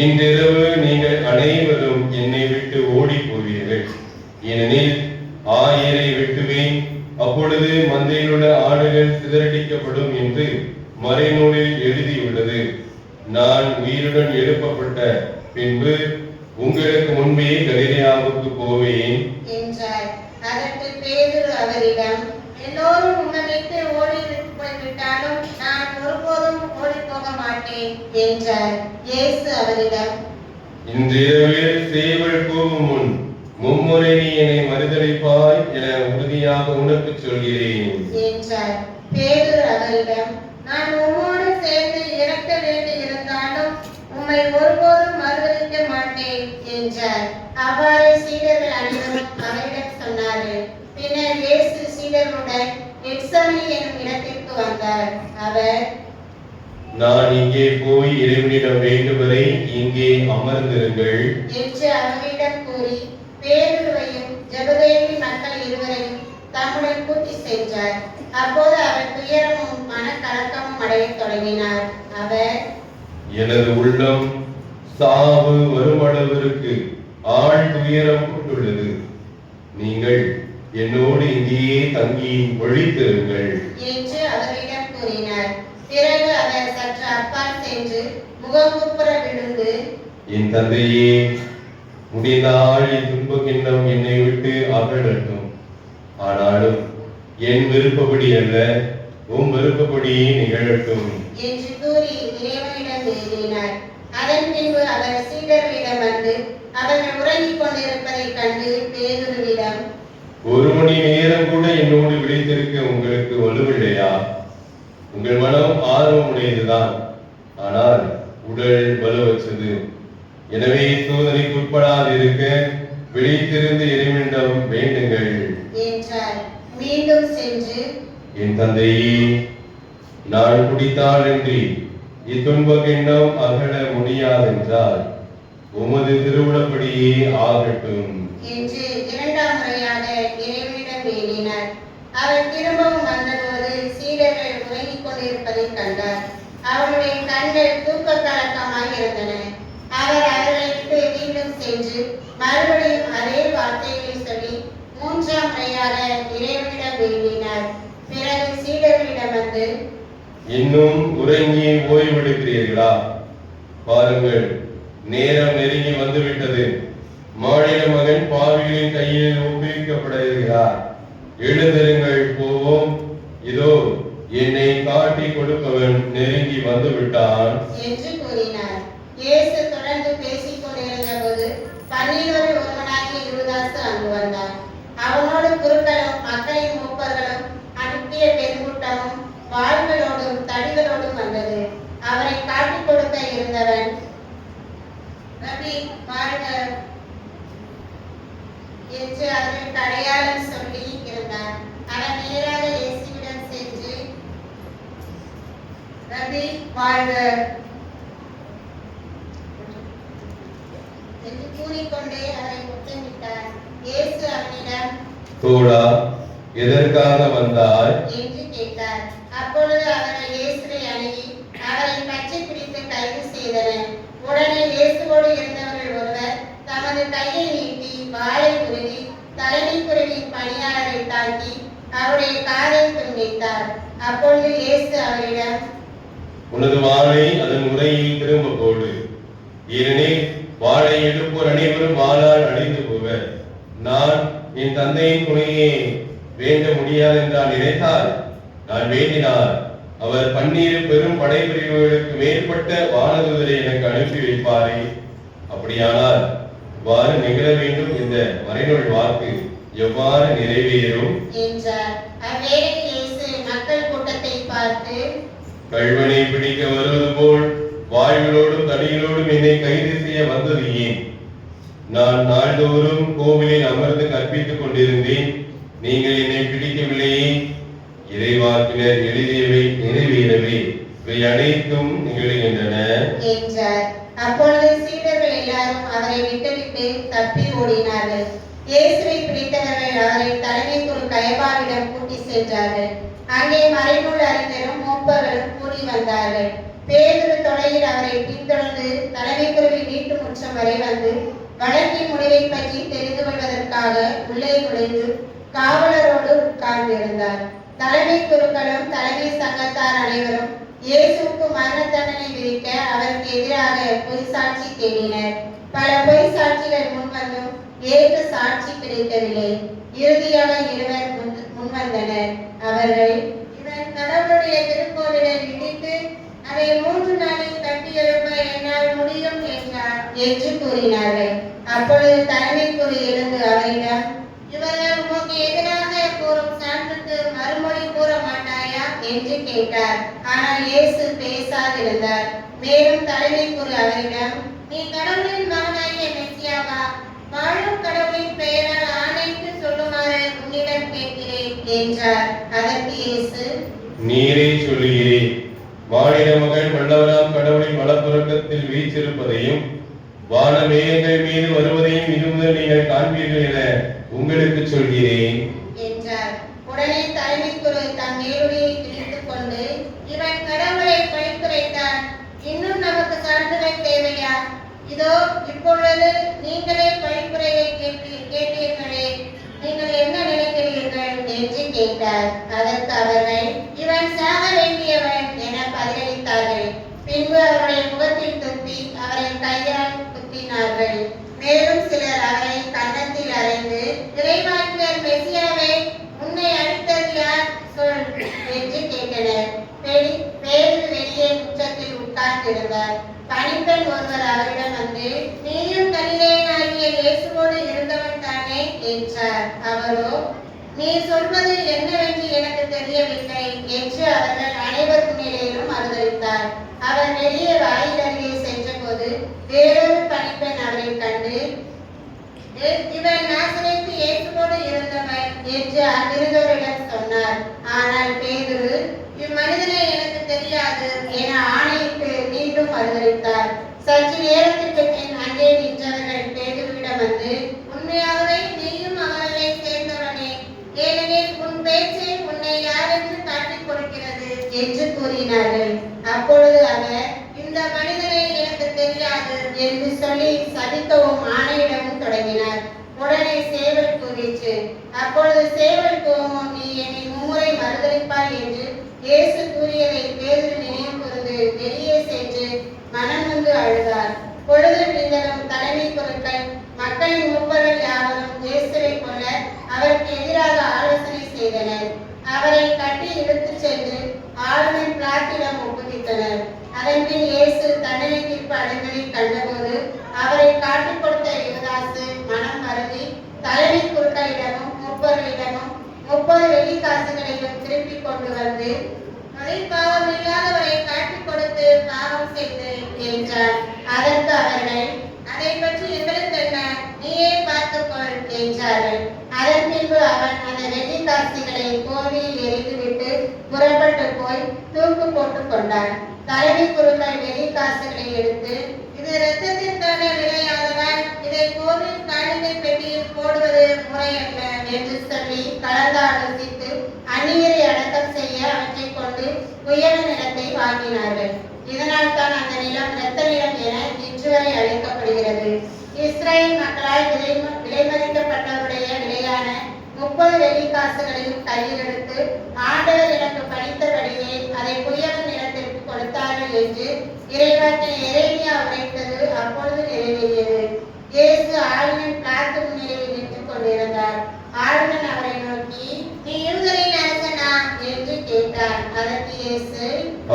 இன்றிரவு நீங்கள் அனைவரும் என்னை விட்டு ஓடி போவீர்கள். ஏனெனில் ஆயரை வெட்டுவேன், அப்பொழுது மந்தையிலுள்ள ஆடுகள் சிதறடிக்கப்படும் என்று மறைநூலில் எழுதியுள்ளது. நான் உயிருடன் எழுப்பப்பட்ட பின்பு உங்களுக்கு முன்பே கலிலேயாவுக்கு போவேன் என்றார். அதற்கு பேதுரு அவரிடம், எல்லோரும் உம்மை விட்டு ஓடி போய்விட்டாலும் நான் ஒருபோதும் ஓடி போக மாட்டேன் என்றார். இயேசு அவரிடம், இன்றிரவில் சேவல் கூவும் முன் மும்முறை நீ என்னை மறுதலிப்பாய் என உறுதியாக உனக்கு சொல்கிறேன் என்றார். பேதுரு அவரிடம், நான் உம்மோடு சேர்ந்து இறக்க வேண்டி இருந்தாலும் உம்மை ஒருபோதும் மறுதலிக்க மாட்டேன் என்றார். அவ்வாறு சீடர்கள் அனைவரும் அவரிடம் சொன்னார்கள். பின்னர் இயேசு சீடர்களுடன் கெத்சமனே என்னும் இடத்திற்கு வந்தார். அவர், நான் இங்கே போய் இறைவனிடம் வேண்டுவரை இங்கே அமர்ந்திருங்கள் என்று அவர்களிடம் கூறி பேதுருவையும் ஜெபதேவி மக்கள் இருவரையும் தம்முடன் கூட்டி சென்றார். அப்போது அவர் துயரமும் மனக்கலக்கமும் அடையத் தொடங்கினார். அவர், எனது உள்ளம் சாவு வருமளவிற்கு ஆழ் துயரம் கொண்டுள்ளது. நீங்கள் என்னோடு இங்கேயே தங்கி ஒழித்திருங்கள் என்று அவரிடம் கூறினார். பிறகு அவர் சற்று அப்பால் சென்று முகங்குப்புற விழுந்து, என் தந்தையே, முடிந்தால் இத்துன்ப கிண்ணம் என்னை விட்டு அகலட்டும். ஆனாலும் என் விருப்பப்படி அல்ல, உம் விருப்பப்படியே நிகழட்டும் என்று கூறி இறைவனிடம் வேண்டினார். அதன் பின்பு அவர் சீடர்களிடம் வந்து அவர்கள் உறங்கிக் கொண்டிருப்பதைக் கண்டு பேதுருவிடம், ஒரு மணி நேரம் கூட என்னோடு விழித்திருக்க உங்களுக்கு வலுவில்லையா? உங்கள் மனம் ஆர்வமுடையதுதான், ஆனால் உடல் வலுவற்றது. எனவே சோதனைக்கு உட்படாதிருக்க விழித்திருந்து இறைவனிடம் வேண்டுங்கள் என்றார். மீண்டும் சென்று, என் தந்தையே, நான் குடித்தாலின்றி இத்துன்ப கிண்ணம் அகல முடியாதென்றால் உமது திருவுளப்படியே ஆகட்டும் என்று இரண்டாம் முறையாக இறைவனிடம் வேண்டினார். அவர் திரும்பவும் வந்தபோது சீடர்கள் உறங்கிக் கொண்டிருப்பதைக் கண்டார். அவருடைய கண்கள் தூக்க கலக்கமாய் இருந்தன. அவர் அவர்களை விட்டு மீண்டும் சென்று மறுபடியும் அதே வார்த்தைகளை சொல்லி மூன்றாம் முறையாக இறைவனிடம் வேண்டினார். பிறகு சீடர்களிடம் வந்து, இன்னும் உறங்கி ஓய்வெடுக்கிறீர்களா? பாருங்கள், நேரம் நெருங்கி வந்துவிட்டது. மாநில மகன் பாவிகளின் கையில் ஒப்புவிக்கப்பட இருக்கிறார். எழுந்திருங்கள், போவோம். இதோ என்னை காட்டி கொடுப்பவன் நெருங்கி வந்து விட்டான் என்று கூறினார். இயேசு தொடர்ந்து பேசிக் கொண்டிருந்த போது 12 ஒருவனாகிய யூதாசு அங்கு வந்தான். அவனோடு குருக்களும் மக்களின் மூப்பர்களும் அனுப்பிய பெருங்கூட்டமும் வாள்களோடும் தடிகளோடும் வந்தது. அவரை காட்டிக் கொடுக்க இருந்தவன், ரபி வாழ்க என்று அவருக்கு அடையாளம் சொல்லி இருந்தான். அவன் நேராக இயேசுவிடம் சென்று, ரபி வாழ்க என்று கூறிக்கொண்டே அவரை முத்தமிட்டார். இயேசு அவனிடம், தோழா, எதற்காக வந்தாய் என்று கேட்டார். அப்பொழுது அவர்கள் இயேசுவை அணுகி அவரை பற்றி பிடித்து கைது செய்தனர். உடனே இயேசுவோடு இருந்தவர்கள் ஒருவர் தமது கையை நீட்டி வாளை உருவி தலைமை குருவின் பணியாளரை தாக்கி அவருடைய காதை துண்டித்தார். அப்பொழுது இயேசு அவரிடம், உனது வாளை அதன் முறையில் திரும்ப போடு. ஏனெனில் வாளை எடுப்போர் அனைவரும் வாளால் அழிந்து போவர். நான் என் தந்தையின் துணையை வேண்ட முடியாது என்றால் நினைத்தால் நான் வேண்டினார் அவர் 12 பெரும் படைப்பிரிவுகளுக்கு மேற்பட்ட வானதூதரை எனக்கு அனுப்பி வைப்பாரே. அப்படியானால் இவ்வாறு நிகழ வேண்டும் என்ற மறைநூல் வாக்கு எவ்வாறு நிறைவேறும் என்றார். அவ்வேளையில் இயேசு மக்கள் கூட்டத்தை பார்த்து, கள்வனை பிடிக்க வருவது போல் வாள்களோடும் தடிகளோடும் என்னை கைது செய்ய வந்தது ஏன்? நான் நாள்தோறும் கோவிலில் அமர்ந்து கற்பித்துக் கொண்டிருந்தேன், நீங்கள் என்னை பிடிக்கவில்லையே. இறைவாக்கினர் எழுதியவை நிறைவேறவே இவை அனைத்தும் நிகழ்கின்றன என்றார். அப்பொழுது சீடர்கள் எல்லாரும் அவரை விட்டுவிட்டு தப்பி ஓடினார்கள். இயேசுவை பிடித்தவர்கள் அவரை தலைமை குரு கயபாவிடம் கூட்டி சென்றார்கள். அங்கே மறைநூல் அறிஞரும் மூப்பர்களும் கூடி வந்தார்கள். பேதுரு தொலையில் அவரை பின்தொடர்ந்து தலைமை குருவின் வீட்டு முற்றம் வரை வந்து வழக்கின் முடிவை பற்றி தெரிந்து கொள்வதற்காக உள்ளே நுழைந்து காவலரோடு உட்கார்ந்திருந்தார். தலைமை குருக்களும் தலைமை சங்கத்தார் அனைவரும் இயேசுவுக்கு மரண தண்டனை விதிக்க அவருக்கு எதிராக பொய் சாட்சி தேடினர். பல பொய் சாட்சிகள் முன்வந்தும் ஏற்ற சாட்சி கிடைக்கவில்லை. இறுதியாக இருவர் முன்வந்தனர். அவர்கள், இவன் கடவுளுடைய திருக்கோவிலை இடித்து அதை 3 நாளில் கட்டி எழுப்ப என்னால் முடியும் என்றார் என்று கூறினார்கள். அப்பொழுது தலைமை குரு எழுந்து அவரிடம், இவர்கள் உமக்கு எதிராக கூறும் சான்றுக்கு மறுமொழி கூற மாட்டாயா என்று கேட்டார். ஆனால் இயேசு பேசாதிருந்தார். மேலும் தலைமை குரு அவரிடம், நீ கடவுளின் மகனாகிய மெசியாவா? வாழும் கடவுளின் பெயரால் ஆணைத்து சொல்லுமாறு உன்னிடம் கேட்கிறேன் என்றார். அதற்கு இயேசு, நீரே சொல்லுகிறேன். மானிட மகன் வல்லவராம் கடவுளின் வலப்புறக்கத்தில் வீற்றிருப்பதையும் வானமேகங்கள் மீது வருவதையும் இது முதல் நீங்கள் காண்பீர்கள் என உங்களுக்கு சொல்கிறேன் என்றார். உடனே தலைமை குரு தம் மேலுடையை கிழித்துக் கொண்டு, இவன் கடவுளை பழித்துரைத்தான், இன்னும் நமக்கு சான்றுகள் தேவையா? இதோ இப்பொழுது நீங்களே பழிப்புரையை கேட்டீர்களே, நீங்கள் என்ன நினைக்கிறீர்கள் என்று கேட்டார். அதற்கு அவர்கள், இவன் சாக வேண்டியவன் என பதிலளித்தார்கள். பின்பு அவருடைய முகத்தில் துப்பி அவரை கையால் குத்தினார்கள். மேலும் சிலர் அவரை கன்னத்தில் அறைந்து, இறைவாக்கினர் மெசியாவே, உன்னை அடித்தது யார் சொல் என்று கேட்டனர். பேதுரு வெளியே முற்றத்தில் உட்கார்ந்திருந்தார். பணிப்பெண் ஒருவர் அவரிடம் வந்து, நீயும் கலிலேயனாகிய இயேசுவோடு இருந்தவன் தானே என்றார். அவரோ, நீ சொல்வது என்னவென்று எனக்கு தெரியவில்லை என்று அவர்கள் அனைவர் முன்னிலையிலும் மறுதளித்தார். அவர் வெளியே வாயில் அருகே சென்றபோது வேறொரு பணிப்பெண் அவரை கண்டு, இவன் நாசரேத்து இயேசுவோடு இருந்தவன் என்று அங்கிருந்தவரிடம் சொன்னார். ஆனால் பேதுரு, இம்மனிதனை எனக்கு தெரியாது என ஆணையிட்டு மீண்டும் மறுதளித்தார். சற்று நேரத்திற்கு பின் அங்கே நின்றவர்கள் பேதுருவிடம் வந்து, உண்மையாகவே நீயும் அவர்களை சேர்ந்தவனே, ஏனெனில் உன் பேச்சு உன்னை யாரென்று காட்டிக் கொடுக்கிறது என்று கூறினார்கள். அப்பொழுது அவர், இந்த மனிதனை எனக்கு தெரியாது என்று சொல்லி சபிக்கவும் ஆணையிடவும் தொடங்கினார். உடனே சேவல் கூறிற்று. அப்பொழுது சேவல் கூவும், நீ என்னை 3 முறை மறுதளிப்பாய் என்று இயேசு கூறியதை பேதுரு நினைவு கூர்ந்து வெளியே சென்று மனம் நொந்து அழுதார். பொழுது விழுந்ததும் தலைமை குருக்கள் மக்களின் மூப்பர்கள் யாவரும் இயேசுவை கொல்ல அவருக்கு எதிராக ஆலோசனை செய்தனர். அவரை கட்டி இழுத்துச் சென்று ஆளுநர் பிலாத்திடம் ஒப்புவித்தனர். அதன்பின் இயேசு தண்டனை தீர்ப்பு அடைந்ததை கண்டபோது அவரை காட்டிக் கொடுத்த யூதாசு மனம் மருதி தலைமை குருக்களிடமும் மூப்பர்களிடமும் 30 வெள்ளிக்காசுகளையும் திருப்பிக் கொண்டு வந்து, பாவம் இல்லாதவரை காட்டிக் கொடுத்து பாவம் செய்து என்றார். அதற்கு அவர்கள், அதை பற்றி எங்களுக்கு என்ன, நீயே பார்த்துக்கொள் என்றார்கள். அதன் பின்பு அவன் அந்த வெள்ளிக்காசுகளை கோவிலில் எரிந்துவிட்டு புறப்பட்டு போய் தூக்கு போட்டுக் கொண்டான். தலைமை குருக்கள் வெள்ளிக்காசுகளை எடுத்து, இது இரத்தத்திற்கான விலையாததால் இதை கோவில் காணிக்கை பெட்டியில் போடுவது முறையல்ல என்று சொல்லி கலந்தாலோசித்து அந்நியரை அடக்கம் செய்ய அவற்றை கொண்டு உயர நிலத்தை வாங்கினார்கள். இதனால் தான் அந்த நிலம் இரத்த நிலம் என இன்று வரை அழைக்கப்படுகிறது. இஸ்ரேல் மக்களால் விலைமதிக்கப்பட்டவருடைய விலையான 30 வெள்ளிக்காசுகளையும் கையில் எடுத்து, ஆண்டவர் எனக்கு படித்தபடியே அதை உயர நிலத்திற்கு கொடுத்தார்கள் என்று இறைவாக்கினர் எரேமியா உரைத்தது அப்பொழுது நிறைவேறியது. இயேசு ஆளுநர் பிலாத்து முன்னிலையில் நின்று கொண்டிருந்தார். ஆளுநர் அவரை நோக்கி, நீ யூதரின் அரசனா என்று கேட்டார். அதற்கு இயேசு,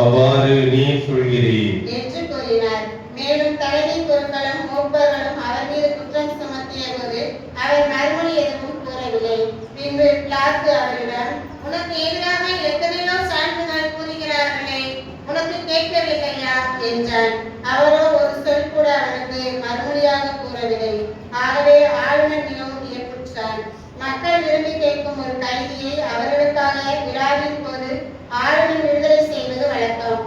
அவ்வாறு நீ சொல்கிறீர் என்று கூறினார். மேலும் தலைமை குருக்களும் மூப்பர்களும் அவர் மீது குற்றம் சுமத்திய போது அவர் மறுமொழி எதுவும் கூறவில்லை. பின்பு பிலாத்து அவரிடம், உனக்கு எதிராக எத்தனையோ சான்றுகள் கூறுகிறார்களே, உனக்கு கேட்கவில்லையா என்றான். அவரோ ஒரு சொல் கூட அவருக்கு மறுமொழியாக கூறவில்லை. ஆகவே ஆளுநர் மிகவும் வியப்புற்றார். மக்கள் விரும்பி கேட்கும் ஒரு கைதியை அவர்களுக்காக விழாவின் போது ஆளுநர் விடுதலை செய்வது வழக்கம்.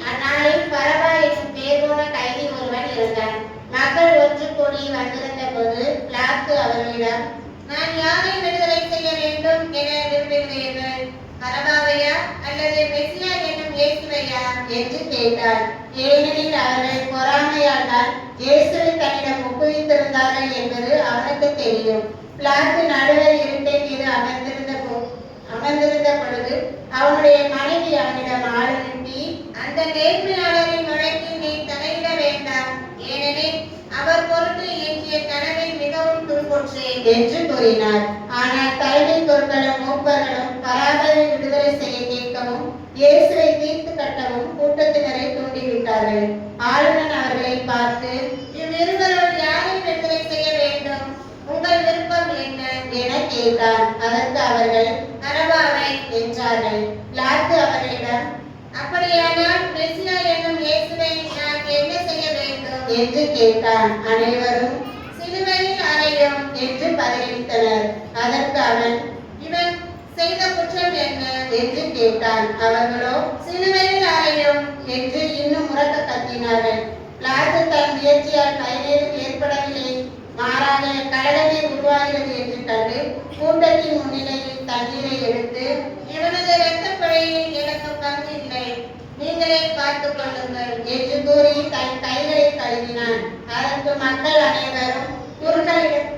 அந்நாளில் பரபா என்னும் பேர் போன கைதி ஒருவன் இருந்தான். மக்கள் ஒன்று கூடி வந்திருந்த போது பிலாத்து அவர்களிடம், நான் யாரை விடுதலை செய்ய வேண்டும் என விரும்புகிறீர்கள்? பரபாவையா அல்லது மெசியா என்னும் இயேசுவையா என்று கேட்டார். ஏனெனில் அவர்கள் பொறாமையால் தான் இயேசுவை தன்னிடம் ஒப்புவித்திருந்தார்கள் என்பது அவனுக்கு தெரியும். பிலாத்து நடுவர் இருட்டை மீது அமர்ந்திருந்த பொழுது அவனுடைய மனைவி அவனிடம் ஆள் அனுப்பி, அந்த நேர்மையாளரின் வழக்கில் நீ தலையிட வேண்டாம், ஏனெனில் அவர் பொருட்டு எஞ்சிய கனவை மிகவும் துன்புற்றேன் என்று கூறினார். ஆனால் தலைமை பொருட்களும் மூப்பர்களும் பராபரை விடுதலை செய்ய கேட்கவும் இயேசுவை தீர்த்து கட்டவும் கூட்டத்தினரை தூண்டிவிட்டார்கள். ஆளுநர் அவர்களை பார்த்து, இவ்விருவருள் யாரை விடுதலை செய்ய வேண்டும்? உங்கள் விருப்பம் என்ன என கேட்டார். அதற்கு அவர்கள் பரபாவை என்றார்கள். பிலாத்து அவர்களிடம், அப்படியானால் மெசியா என்னும் இயேசுவை நான் என்ன செய்ய வேண்டும் என்று கேட்டான். அனைவரும் சிலுவையில் அறையும் என்று பதிலளித்தனர். அதற்கு அவன், இவன் செய்த குற்றம் என்ன என்று கேட்டான். அவர்களோ சிலுவையில் அறையும் என்று இன்னும் உரக்க கத்தினார்கள். பிலாத்து தன் முயற்சியால் பயனேதும் ஏற்படவில்லை, மாறாக கலகமே உருவாகிறது என்று கண்டு கூட்டத்தின் முன்னிலையில் தண்ணீரை எடுத்து, இவனது இரத்தப்பழியில் எனக்கு பங்கு இல்லை, நீங்களே பார்த்துக் கொள்ளுங்கள் என்று கூறி தன் கைகளை கழுவினான். அதற்கு மக்கள் அனைவரும் குருக்களிடம்,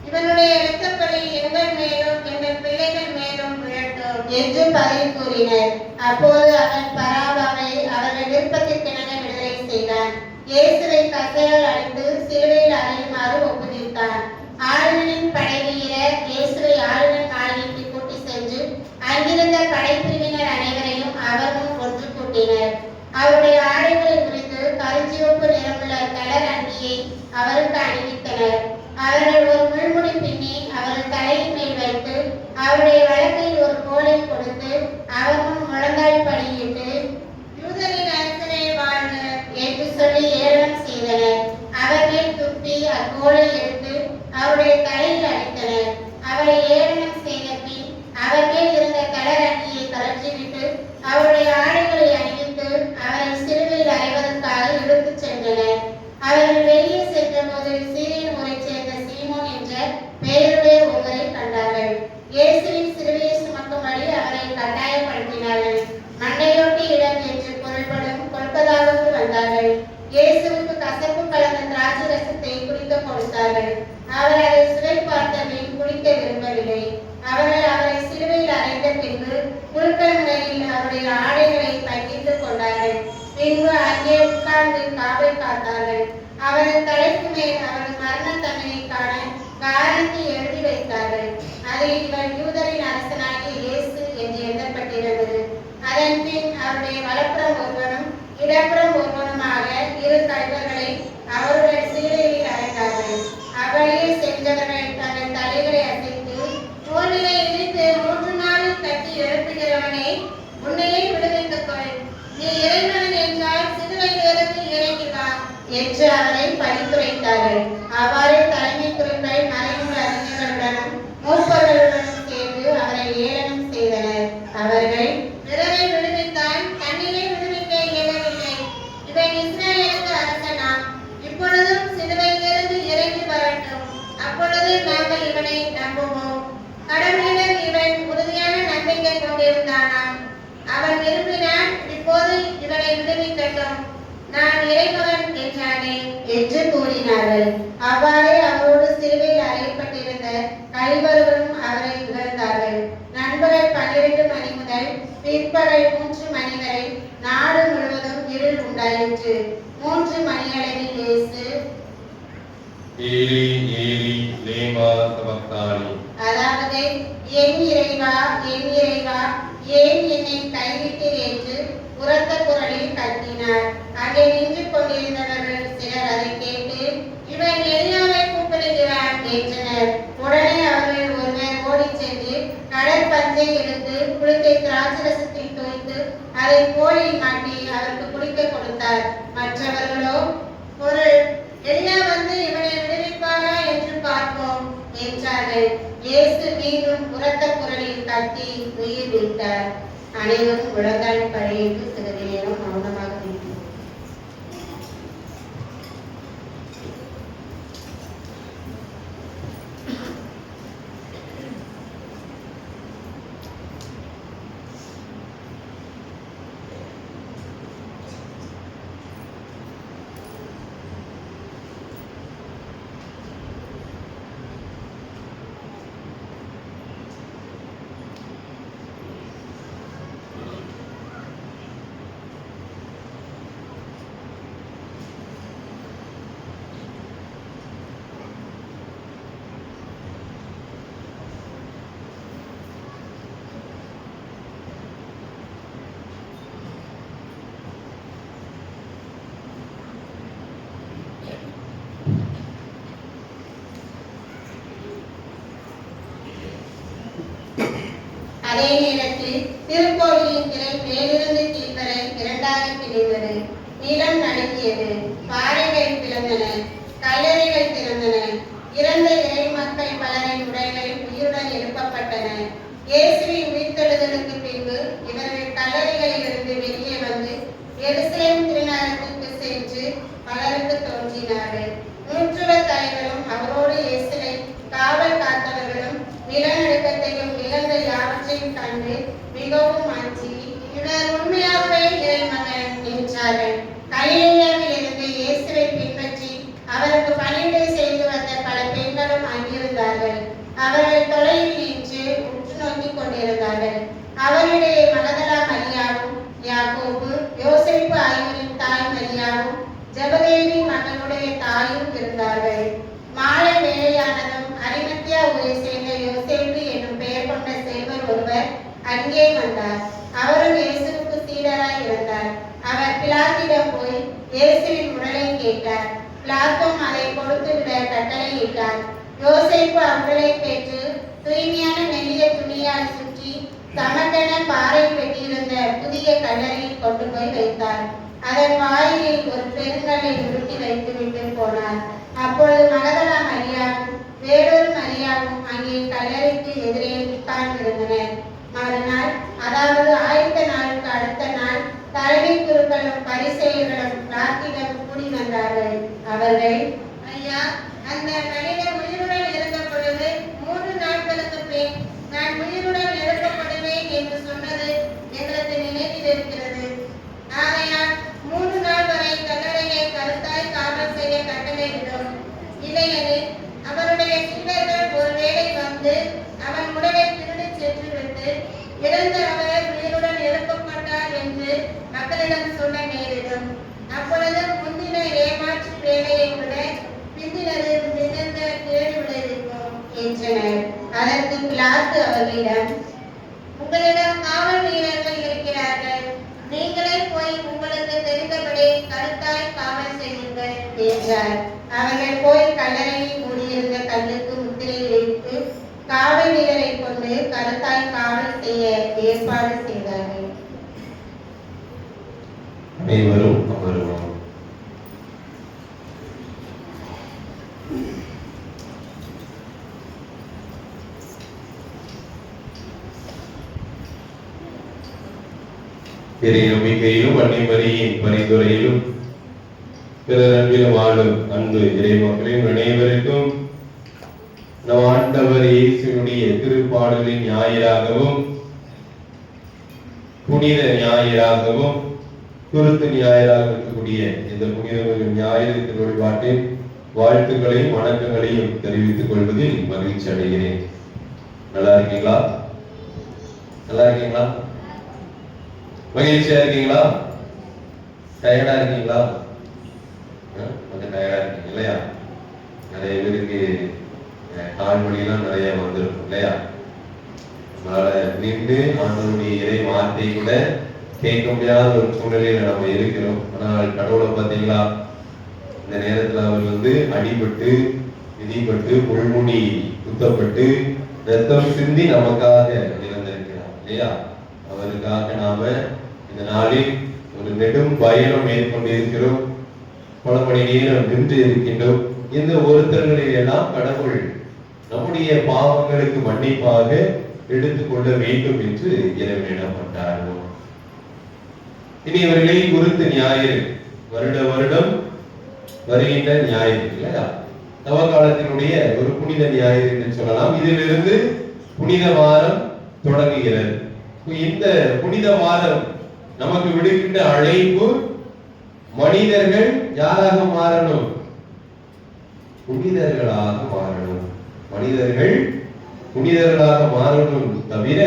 இவனுடைய இரத்தப்பழி எங்கள் மேலும் எங்கள் பிள்ளைகள் மேலும் விழட்டும் என்று பதில் கூறினர். அப்போது அவன் பராபாவை அவர்கள் விருப்பத்திற்கிணங்க விடுதலை செய்தான். இயேசுவை கசையால் அடித்து சிலுவையில் அறையுமாறு ஒப்புவித்தான். ஆளுநரின் படை வீரர் இயேசுவை ஆளுநர் மாளிகைக்கு கூட்டி சென்று அங்கிருந்த படைப்பிரிவினர் அனைவரையும் அவர் முன் ஒன்று கூட்டினர். அவருடைய ஆடைகளை குறித்து கருஞ்சிவப்பு நிறமுள்ள கலர் அங்கியை அவருக்கு அணிவித்தனர். அவர்கள் ஒரு முள்முடி பின்னி அவர்கள் தலையின் மேல் வைத்து அவருடைய வழக்கையில் ஒரு கோலை கொடுத்து அவர் முன் முழங்கால் படியிட்டு, யூதரின் அரசனை வாழ்க என்று சொல்லி ஏளனம் செய்தனர். அவர் மேல் துப்பி அக்கோலை எடுத்து அவருடைய தலையில் அடித்தனர். அவரை ஏளனம் செய்த பின் அவர் மேல் இருந்த கலர் அங்கியை கலற்றிவிட்டு அவருடைய ஆடைகளை அணிவித்து அவரை சிலுவையில் அறைவதற்காக இழுத்துச் சென்றனர். அவர்கள் வெளியே சென்ற போது சீரியன் ஊரைச் சேர்ந்த சீமோன் என்ற பெயருடைய ஒருவரை கண்டார்கள். இயேசுவின் சிலுவையை சுமக்கும்படி அவரை கட்டாயப்படுத்தினார்கள். மண்டையோட்டி இடம் என்று பொருள்படும் கொல்கதாவுக்கு வந்தார்கள். இயேசுவுக்கு கசப்பு கலந்த திராட்சை ரசத்தை குடிக்க கொடுத்தார்கள். அவர் அதை சுவை பார்த்த பின் குடிக்க விரும்பவில்லை. அவர்கள் அவரை சிலுவையில் அறைந்த பின்பு குழுக்கள் முறையில் அவருடைய ஆடைகளை பகிர்ந்து கொண்டார்கள். பின்பு அங்கே உட்கார்ந்து காவல் காத்தார்கள். அவரது தலைக்கு மேல் அவரது மரண தண்டனைக்கான காரணத்தை எழுதி வைத்தார்கள். அதில் இவர் யூதரின் அரசனாகிய இயேசு என்று எழுதப்பட்டிருந்தது. அதன் பின் அவருடைய வலப்புறம் ஒருவனும் இடப்புறம் ஒருவனுமாக இரு கல்வர்களை அவருடைய சிலுவையில் அறைந்தார்கள். அவரையே சென்றவர்கள் தங்கள் தலைகளை அசைத்து, தோளிலே இடித்து 3 நாளில் கட்டி எழுப்புகிறவனை உன்னையே விடுவித்துக் கொள், நீ இறைவன் என்றால் சிலுவையிலிருந்து இறங்கி வா என்று அவரை பரிந்துரைத்தார்கள். அவ்வாறு தலைமை குருக்கள் மறைநூல் அறிஞர்களுடனும் மூப்பர்களுடனும் சேர்ந்து அவரை ஏளனம் செய்தனர். அவர்கள், பிறரை விடுவித்தான், தன்னையே விடுவிக்க இயலவில்லை, இவன் இஸ்ரவேலுக்கு அரசனாம், இப்பொழுதும் சிலுவையிலிருந்து இறங்கி வரட்டும், அப்பொழுது நாங்கள் இவனை நம்புவோம். கடவுளிடம் இவன் உறுதியான நம்பிக்கை கொண்டிருந்தானாம், அவன் விரும்பினான், இப்போது இவனை விடுவிக்கட்டும், நான் இறைமகன் என்றானே என்று கூறினார்கள். அவ்வாறே அவரோடு சிலுவையில் அறையப்பட்டிருந்த கள்வர்களும் அவரை இகழ்ந்தார்கள். நண்பகல் 12 மணி முதல் பிற்பகல் 3 மணி வரை நாடு முழுவதும் இருள் உண்டாயிற்று. 3 மணியளவில் இயேசு, ஏலி ஏலி லேமா சபக்தானி, அதாவது என் இறைவா ஏன் என்னை கைவிட்டீர் என்று உரத்த குரலில் கத்தினார். அங்கே நின்று கொண்டிருந்தவர்கள் சிலர் அதை கேட்டு, இவன் எலியாவை கூப்பிடுகிறான் என்றனர். உடனே அவர்கள் ஒருவர் ஓடிச் சென்று கடற்பஞ்சை எடுத்து குளிக்கை திராட்சரசத்தில் தோய்த்து அதை கோழியில் மாட்டி அவருக்கு குடிக்க கொடுத்தார். மற்றவர்களோ, பொருள் எலியா என்றார்கள். இயேசு மீண்டும் உரத்த குரலில் கத்தி உயிர் விட்டார். அனைவரும் முழங்கால் படியிட்டு சிறிது நேரம் மௌனமாக நின்றனர். அதே நேரத்தில் திருக்கோவிலின் திரை மேலிருந்து கீழ்வரை இரண்டாக பிரிந்தது. நிலம் நடுங்கியது, பாறைகள் பிளந்தன, கல்லறைகள் திறந்தன. இறந்த இறை மக்கள் பலரின் உடல்கள் உயிருடன் எழுப்பப்பட்டன. இயேசுவின் உயிர்த்தெழுதலுக்கு பின்பு இவர்கள் கல்லறைகளில் இருந்து வெளியே வந்து எருசலேம் திருநகரத்துக்கு சென்று பலருக்கு தோன்றினார்கள். நூற்றுவ தலைவரும் அவரோடு இயேசுவை காவல் காத்தவர்களும் நிலநடுக்கத்தையும் நிகழ்ந்த யாவற்றையும் கண்டு மிகவும் அஞ்சி, இவர் உண்மையாகவே இறைமகன் என்றார்கள். கலிலேயாவில் இருந்து இயேசுவை பின்பற்றி அவருக்கு பணிவிடை செய்து வந்த பல பெண்களும் அங்கிருந்தார்கள். அவர்கள் தொலைவில் நின்று உற்று நோக்கிக் கொண்டிருந்தார்கள். அவரிடையே மகதலா மரியாவும், யாக்கோபு, யோசேப்பு ஆகியோரின் தாய் மரியாவும், ஜெபதேவி மகனுடைய தாயும் இருந்தார்கள். மாலை வேளையானதும் அரிமத்தியா ஊரை சேர்ந்த யோசேப்பு என்னும் பெயர் கொண்ட செல்வர் ஒருவர் அங்கே வந்தார். அவரும் இயேசுவுக்கு சீடராய் இருந்தார். அவர் பிலாத்திடம் போய் இயேசுவின் உடலை கேட்டார். பிலாத்தும் அதை கொடுத்து விட கட்டளையிட்டார். யோசேப்பு அவ்வுடலை பெற்று தூய்மையான மெல்லிய துணியால் சுற்றி சமக்கென பாறை வெட்டியிருந்த புதிய கல்லறையில் கொண்டு போய் வைத்தார். அதன் வாயிலில் ஒரு பெருங்கல்லை உருட்டி வைத்துவிட்டு போனார். அப்பொழுது மகதலா மரியாவும் வேறொரு மரியாவும் அங்கே கல்லறைக்கு எதிரே உட்கார்ந்திருந்தனர். மறுநாள், அதாவது ஆயத்த நாளுக்கு அடுத்த நாள், தலைமை குருக்களும் பரிசேயர்களும் பிலாத்திடம் கூடி வந்தார்கள். அவர்கள், ஐயா, அந்த மனிதர் உயிருடன் இருந்த பொழுது 3 நாட்களுக்கு பின் நான் உயிருடன் எழுப்பப்படுவேன் என்று சொன்னது எங்களுக்கு நினைவில் இருக்கிறது. ஆகையால் 3 நாள் வரை கல்லறையை கருத்தாய் காவல் செய்ய கட்டளையிடும். இல்லையெனில் அவருடைய சீடர்கள் ஒருவேளை வந்து அவன் உடலை திருடி சென்றுவிட்டு இறந்த அவர் உயிருடன் எழுப்பப்பட்டார் என்று மக்களிடம் சொல்ல நேரிடும். அப்பொழுது முந்தின ஏமாற்று வேலையை விட பிந்தினது மிகுந்த கேடு விளைவிக்கும் என்றனர். அதற்கு பிலாத்து அவர்களிடம், உங்களிடம் காவல் வீரர்கள் இருக்கிறார்கள், நீங்களே போய் உங்களுக்கு தெரிந்தபடி கருத்தாய் காவல் செய்யுங்கள் என்றார். அவர்கள் போய் கல்லறையில் மூடியிருந்த கல்லுக்கு முத்திரை வைத்து காவல் வீரரை கொண்டு கருத்தாய் காவல் செய்ய ஏற்பாடு செய்தார்கள். அனைவரும் அமருவோம். இறை நம்பிக்கையிலும் அன்னை மரியின் பரிந்துரையிலும் பிறர் அன்பிலும் வாழும் அன்பு இறை மக்களின் அனைவருக்கும் நம் ஆண்டவர் இயேசுவினுடைய திருப்பாடலின் ஞாயிறாகவும் புனித ஞாயிறாகவும் குருத்து ஞாயிறாக இருக்கக்கூடிய இந்த புனித ஞாயிறு திருவழிபாட்டின் வாழ்த்துக்களையும் வணக்கங்களையும் தெரிவித்துக் கொள்வதில் மகிழ்ச்சி அடைகிறேன். நல்லா இருக்கீங்களா? நல்லா இருக்கீங்களா? மகிழ்ச்சியா இருக்கீங்களா? டயர்டா இருக்கீங்களா? கொஞ்சம் டயர்டா இருக்கீங்க இல்லையா? நிறைய பேருக்கு கால் வலியெல்லாம் நிறைய வந்திருக்கும் இல்லையா? அதனால நின்று ஆண்டவருடைய இறை வார்த்தை கூட கேட்க முடியாத ஒரு சூழ்நிலையில நம்ம இருக்கிறோம். ஆனால் கடவுளை பார்த்தீங்களா, இந்த நேரத்துல அவர் அடிபட்டு விதிப்பட்டு முள்முடி குத்தப்பட்டு ரத்தம் சிந்தி நமக்காக இறந்திருக்கிறார் இல்லையா? அவருக்காக நாம இந்த நாளில் ஒரு நெடும் பயணம் மேற்கொண்டிருக்கிறோம். பல மணி நேரம் நின்று இருக்கின்றோம். இந்த ஒருத்தர்களில் எல்லாம் கடவுள் நம்முடைய பாவங்களுக்கு மன்னிப்பாக எடுத்துக்கொள்ள வேண்டும் என்று இறைவனிடப்பட்டார். இனி இவர்களை குறித்து ஞாயிறு, வருடம் வருகின்ற ஞாயிறு இல்லையா, நவகாலத்தினுடைய ஒரு புனித ஞாயிறு என்று சொல்லலாம். இதிலிருந்து புனித வாரம் தொடங்குகிறது. இந்த புனித வாரம் நமக்கு விடுக்கின்ற அழைப்பு, மனிதர்கள் யாராக மாறணும்? புனிதர்களாக மாறணும். மனிதர்கள் புனிதர்களாக மாறணும் தவிர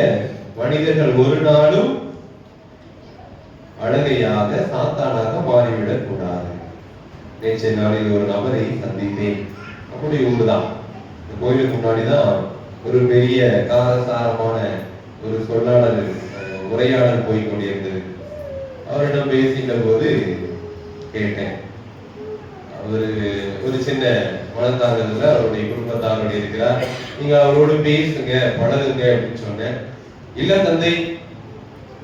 மனிதர்கள் ஒரு நாளும் அழகையாக சாத்தானாக மாறிவிடக் கூடாது. நேற்றைய நாளில் ஒரு நபரை சந்தித்தேன். அப்படி ஒன்றுதான், கோயிலுக்கு முன்னாடிதான் ஒரு பெரிய காரசாரமான ஒரு சொல்லாடல் உரையாடல் போய் கொண்டிருந்தது. அவரிடம் பேசின போது கேட்டேன், அவரு ஒரு சின்ன மனத்தாங்கல்ல அவருடைய குடும்பத்தாரோடு இருக்கிறார், நீங்க அவரோடு பேசுங்க பழகுங்க அப்படின்னு சொன்னேன். இல்ல தந்தை,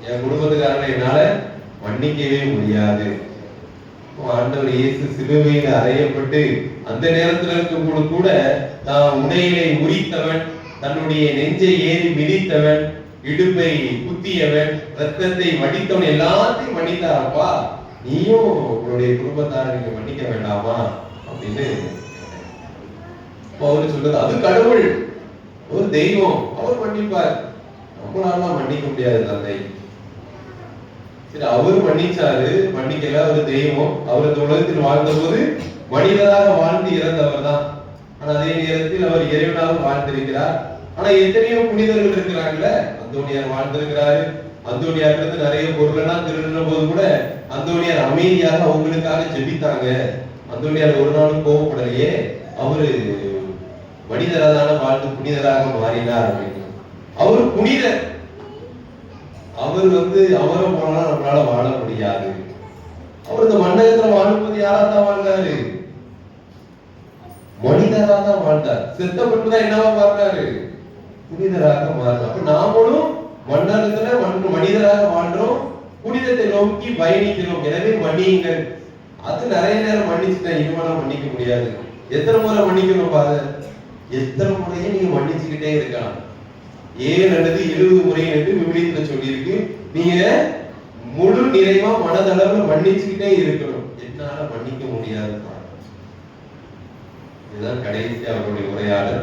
என் குடும்பத்துக்காரனை என்னால மன்னிக்கவே முடியாது. ஆண்டவர் இயேசு சிலுவையில் அறையப்பட்டு அந்த நேரத்துல கூட தான் உடையிலை உரித்தவன், தன்னுடைய நெஞ்சை ஏறி மிதித்தவன், இடுப்பை குத்தியவன், ரத்தத்தை வடித்தவன், எல்லாத்தையும் மன்னித்தாரப்பா, நீயும் உங்களுடைய குடும்பத்தாரை நீங்க மன்னிக்க வேண்டாமா அப்படின்னு அவரு சொல்றது. அது கடவுள், ஒரு தெய்வம், அவர் மன்னிப்பார், நம்மளால மன்னிக்க முடியாது தந்தை. சரி, அவர் மன்னிச்சாரு, மன்னிக்கல, அவர் தெய்வம். அவர் இந்த உலகத்தில் வாழ்ந்த போது மனிதராக வாழ்ந்து இறந்தவர் தான். ஆனா அதே நேரத்தில் அவர் இறைவனாக வாழ்ந்திருக்கிறார். ஆனா எத்தனையோ புனிதர்கள் இருக்கிறாங்கல்ல, அந்தோனியார் வாழ்ந்திருக்கிறாரு. அந்தோனியார் இருந்து நிறைய பொருளெல்லாம் திருடின போது கூட அந்தோனியார் அமைதியாக அவங்களுக்காக ஜெபித்தாங்க. அந்தோனியார் ஒரு நாளும் கோபப்படலையே, அவரு மனிதரான வாழ்ந்து புனிதராக மாறினார் அப்படின்னு. அவரு புனிதர். அவர் அவரை போனா நம்மளால வாழ முடியாது. அவர் இந்த மண்டலத்துல வாழும்போது யாராத்தான் வாழ்ந்தாரு? மனிதராக தான் வாழ்ந்தார். செத்த பின்புதான் என்னவா மாறினாரு? புனிதராக மாறினார். அப்ப நாமளும் மண்டலத்துல மனிதராக வாழ்றோம், புனிதத்தை நோக்கி பயணிக்கிறோம். எனவே மன்னியுங்கள். அது நிறைய நேரம் மன்னிச்சுட்டேன், இனிமேலாம் மன்னிக்க முடியாது. எத்தனை முறை மன்னிக்கணும் பாரு, எத்தனை முறையே நீங்க மன்னிச்சுக்கிட்டே இருக்கலாம். 7 அல்லது 70 முறை என்று விவிலியத்துல சொல்லியிருக்கு. நீங்க முழு நிறைவா மனதளவுல மன்னிச்சுக்கிட்டே இருக்கணும். என்னால மன்னிக்க முடியாது. இதுதான் கடைசி அவருடைய உரையாடல்.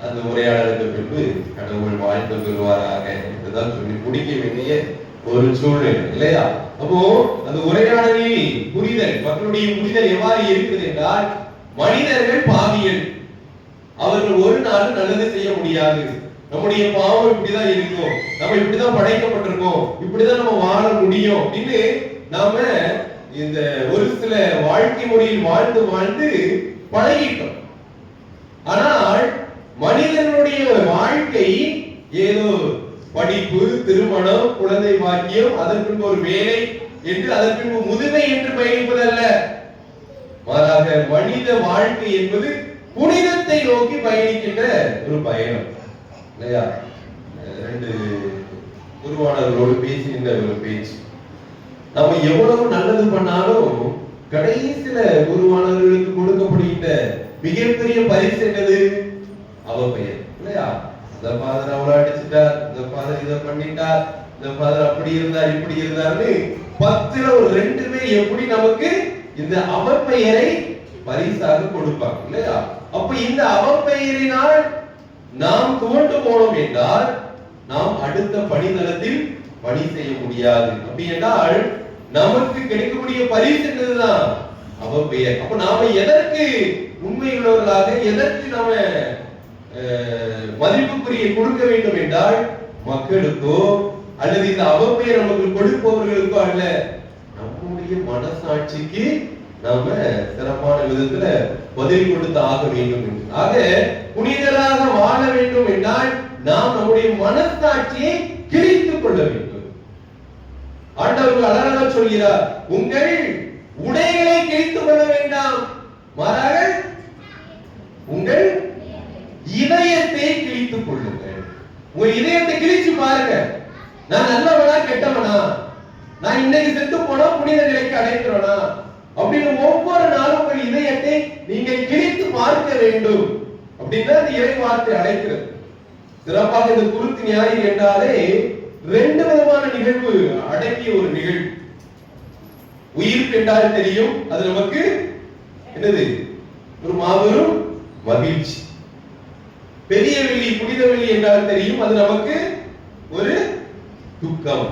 அந்த உரையாடலுக்கு பின்பு கடவுள் வாழ்த்து பெறுவாராக என்றுதான் சொல்லி முடிக்க வேண்டிய ஒரு சூழ்நிலை இல்லையா? அப்போ அந்த உரையாடலில் புரிதல், மக்களுடைய புரிதல் எவ்வாறு இருக்குது என்றால், மனிதர்கள் பாவிகள், அவர்கள் ஒரு நாள் நல்லது செய்ய முடியாது. நம்முடைய பாவம் இப்படிதான் இருக்கும், நம்ம இப்படிதான் படைக்கப்பட்டிருக்கோம், இப்படிதான் நம்ம வாழ முடியும் அப்படின்னு நாம இந்த ஒரு சில வாழ்க்கை முறையில் வாழ்ந்து வாழ்ந்து பழகிட்டோம். ஆனால் மனிதனுடைய வாழ்க்கை ஏதோ படிப்பு, திருமணம், குழந்தை பாக்கியம், அதற்கு ஒரு வேலை என்று, அதற்கு முதுமை என்று பயணிப்பதல்ல. மாறாக மனித வாழ்க்கை என்பது புனிதத்தை நோக்கி பயணிக்கின்ற ஒரு பயணம் இல்லையா? 2 குருவானவர்களோடு பேசுகின்ற ஒரு பேச்சு. நம்ம எவ்வளவு நல்லது பண்ணாலும் கடைசியில குருவானவர்களுக்கு கொடுக்கப்படுகின்ற மிகப்பெரிய பரிசு என்னது? அவப்பெயர் இல்லையா? இந்த ஃபாதர் அவரை அடிச்சுட்டார், இந்த ஃபாதர் இதை பண்ணிட்டார், இந்த ஃபாதர் அப்படி இருந்தார் இப்படி இருந்தார்னு 10ல ஒரு 2 பேர் எப்படி நமக்கு இந்த அவப்பெயரை பரிசாக கொடுப்பாங்க இல்லையா? அப்ப இந்த அவப்பெயரினால் நாம் துவண்டு போனோம் என்றால் நாம் அடுத்த பணிதளத்தில் பணி செய்ய முடியாது. அப்படி என்றால் நமக்கு கிடைக்கக்கூடிய பரிசு என்னதுதான்? அவப்பெயர். அப்ப நாம எதற்கு உண்மையுள்ளவர்களாக, எதற்கு நாம மதிப்புக்குரிய கொடுக்க வேண்டும் என்றால், மக்களுக்கோ அல்லது இந்த அவப்பெயர் நமக்கு கொடுப்பவர்களுக்கோ அல்ல, நம்முடைய மனசாட்சிக்கு நாம சிறப்பான விதத்துல பதில் கொடுத்து ஆக வேண்டும் என்று. ஆக புனிதராக வாழ வேண்டும் என்றால் நாம் நம்முடைய மனசாட்சியை கிழித்துக் கொள்ள வேண்டும். ஆண்டவர் அழகாக சொல்கிறார், உங்கள் உடைகளை கிழித்துக் கொள்ள வேண்டாம், மாறாக உங்கள் இதயத்தை கிழித்துக் கொள்ளுங்கள். உங்க இதயத்தை கிழிச்சு பாருங்க, நான் நல்லவனா கெட்டவனா, நான் இன்னைக்கு செத்து போனா புனித நிலைக்கு அடைக்கிறோனா அப்படின்னு ஒவ்வொரு நாளும் உங்கள் இதயத்தை நீங்கள் கிழித்து பார்க்க வேண்டும். அப்படின்னா இந்த இறை வார்த்தை அழைக்கிறது. சிறப்பாக இந்த குருத்து ஞாயிறு என்றாலே 2 விதமான நிகழ்வு அடங்கிய ஒரு நிகழ்வு. உயிர்ப்பு என்றால் தெரியும், அது நமக்கு என்னது? ஒரு மாபெரும் மகிழ்ச்சி. பெரிய வெள்ளி, புனித வெள்ளி என்றால் தெரியும், அது நமக்கு ஒரு துக்கம்.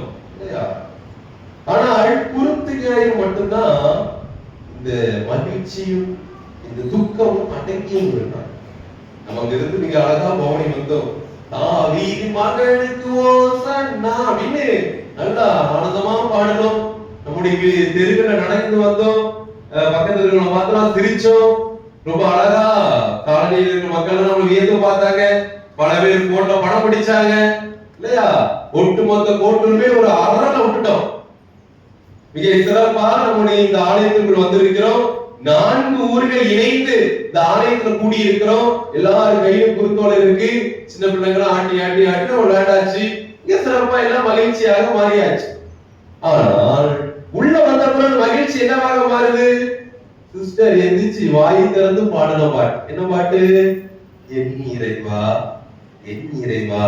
ஆனால் குருத்து ஞாயிறு மட்டும்தான் இந்த மகிழ்ச்சியும் இந்த துக்கமும் அடங்கியும் இருந்தார். நமக்கு இருந்து நீங்க அழகா பவனி வந்தோம், தாவீது மகனுக்கு ஓசன்னா அப்படின்னு நல்லா ஆனந்தமா பாடணும். நம்முடைய தெருக்களை நடந்து வந்தோம், பக்கத்துல இருக்கிற பார்த்தோம், சிரிச்சோம். ரொம்ப அழகா காலையில் இருக்கிற மக்கள் நம்ம வியந்து பார்த்தாங்க. பல பேர் போட்டோ படம் பிடிச்சாங்க இல்லையா? ஒட்டுமொத்த கோட்டுமே ஒரு அரள விட்டுட்டோம். மிக சிறப்பா நம்முடைய இந்த ஆலயத்துக்குள் வந்திருக்கிறோம். 4 ஊர்கள் இணைந்து இந்த ஆலயத்துல கூடி இருக்கிறோம். எல்லாரும் கையிலும் குருத்தோலை இருக்கு. சின்ன பிள்ளைங்களும் ஆட்டி ஆட்டி ஆட்டி விளையாட்டாச்சு. மிக சிறப்பா எல்லாம் மகிழ்ச்சியாக மாறியாச்சு. ஆனால் உள்ள வந்த பிறகு மகிழ்ச்சி என்னவாக மாறுது? சிஸ்டர் எந்திரிச்சு வாயை திறந்து பாடின பாட்டு. என்ன பாட்டு? என் இறைவா, என் இறைவா,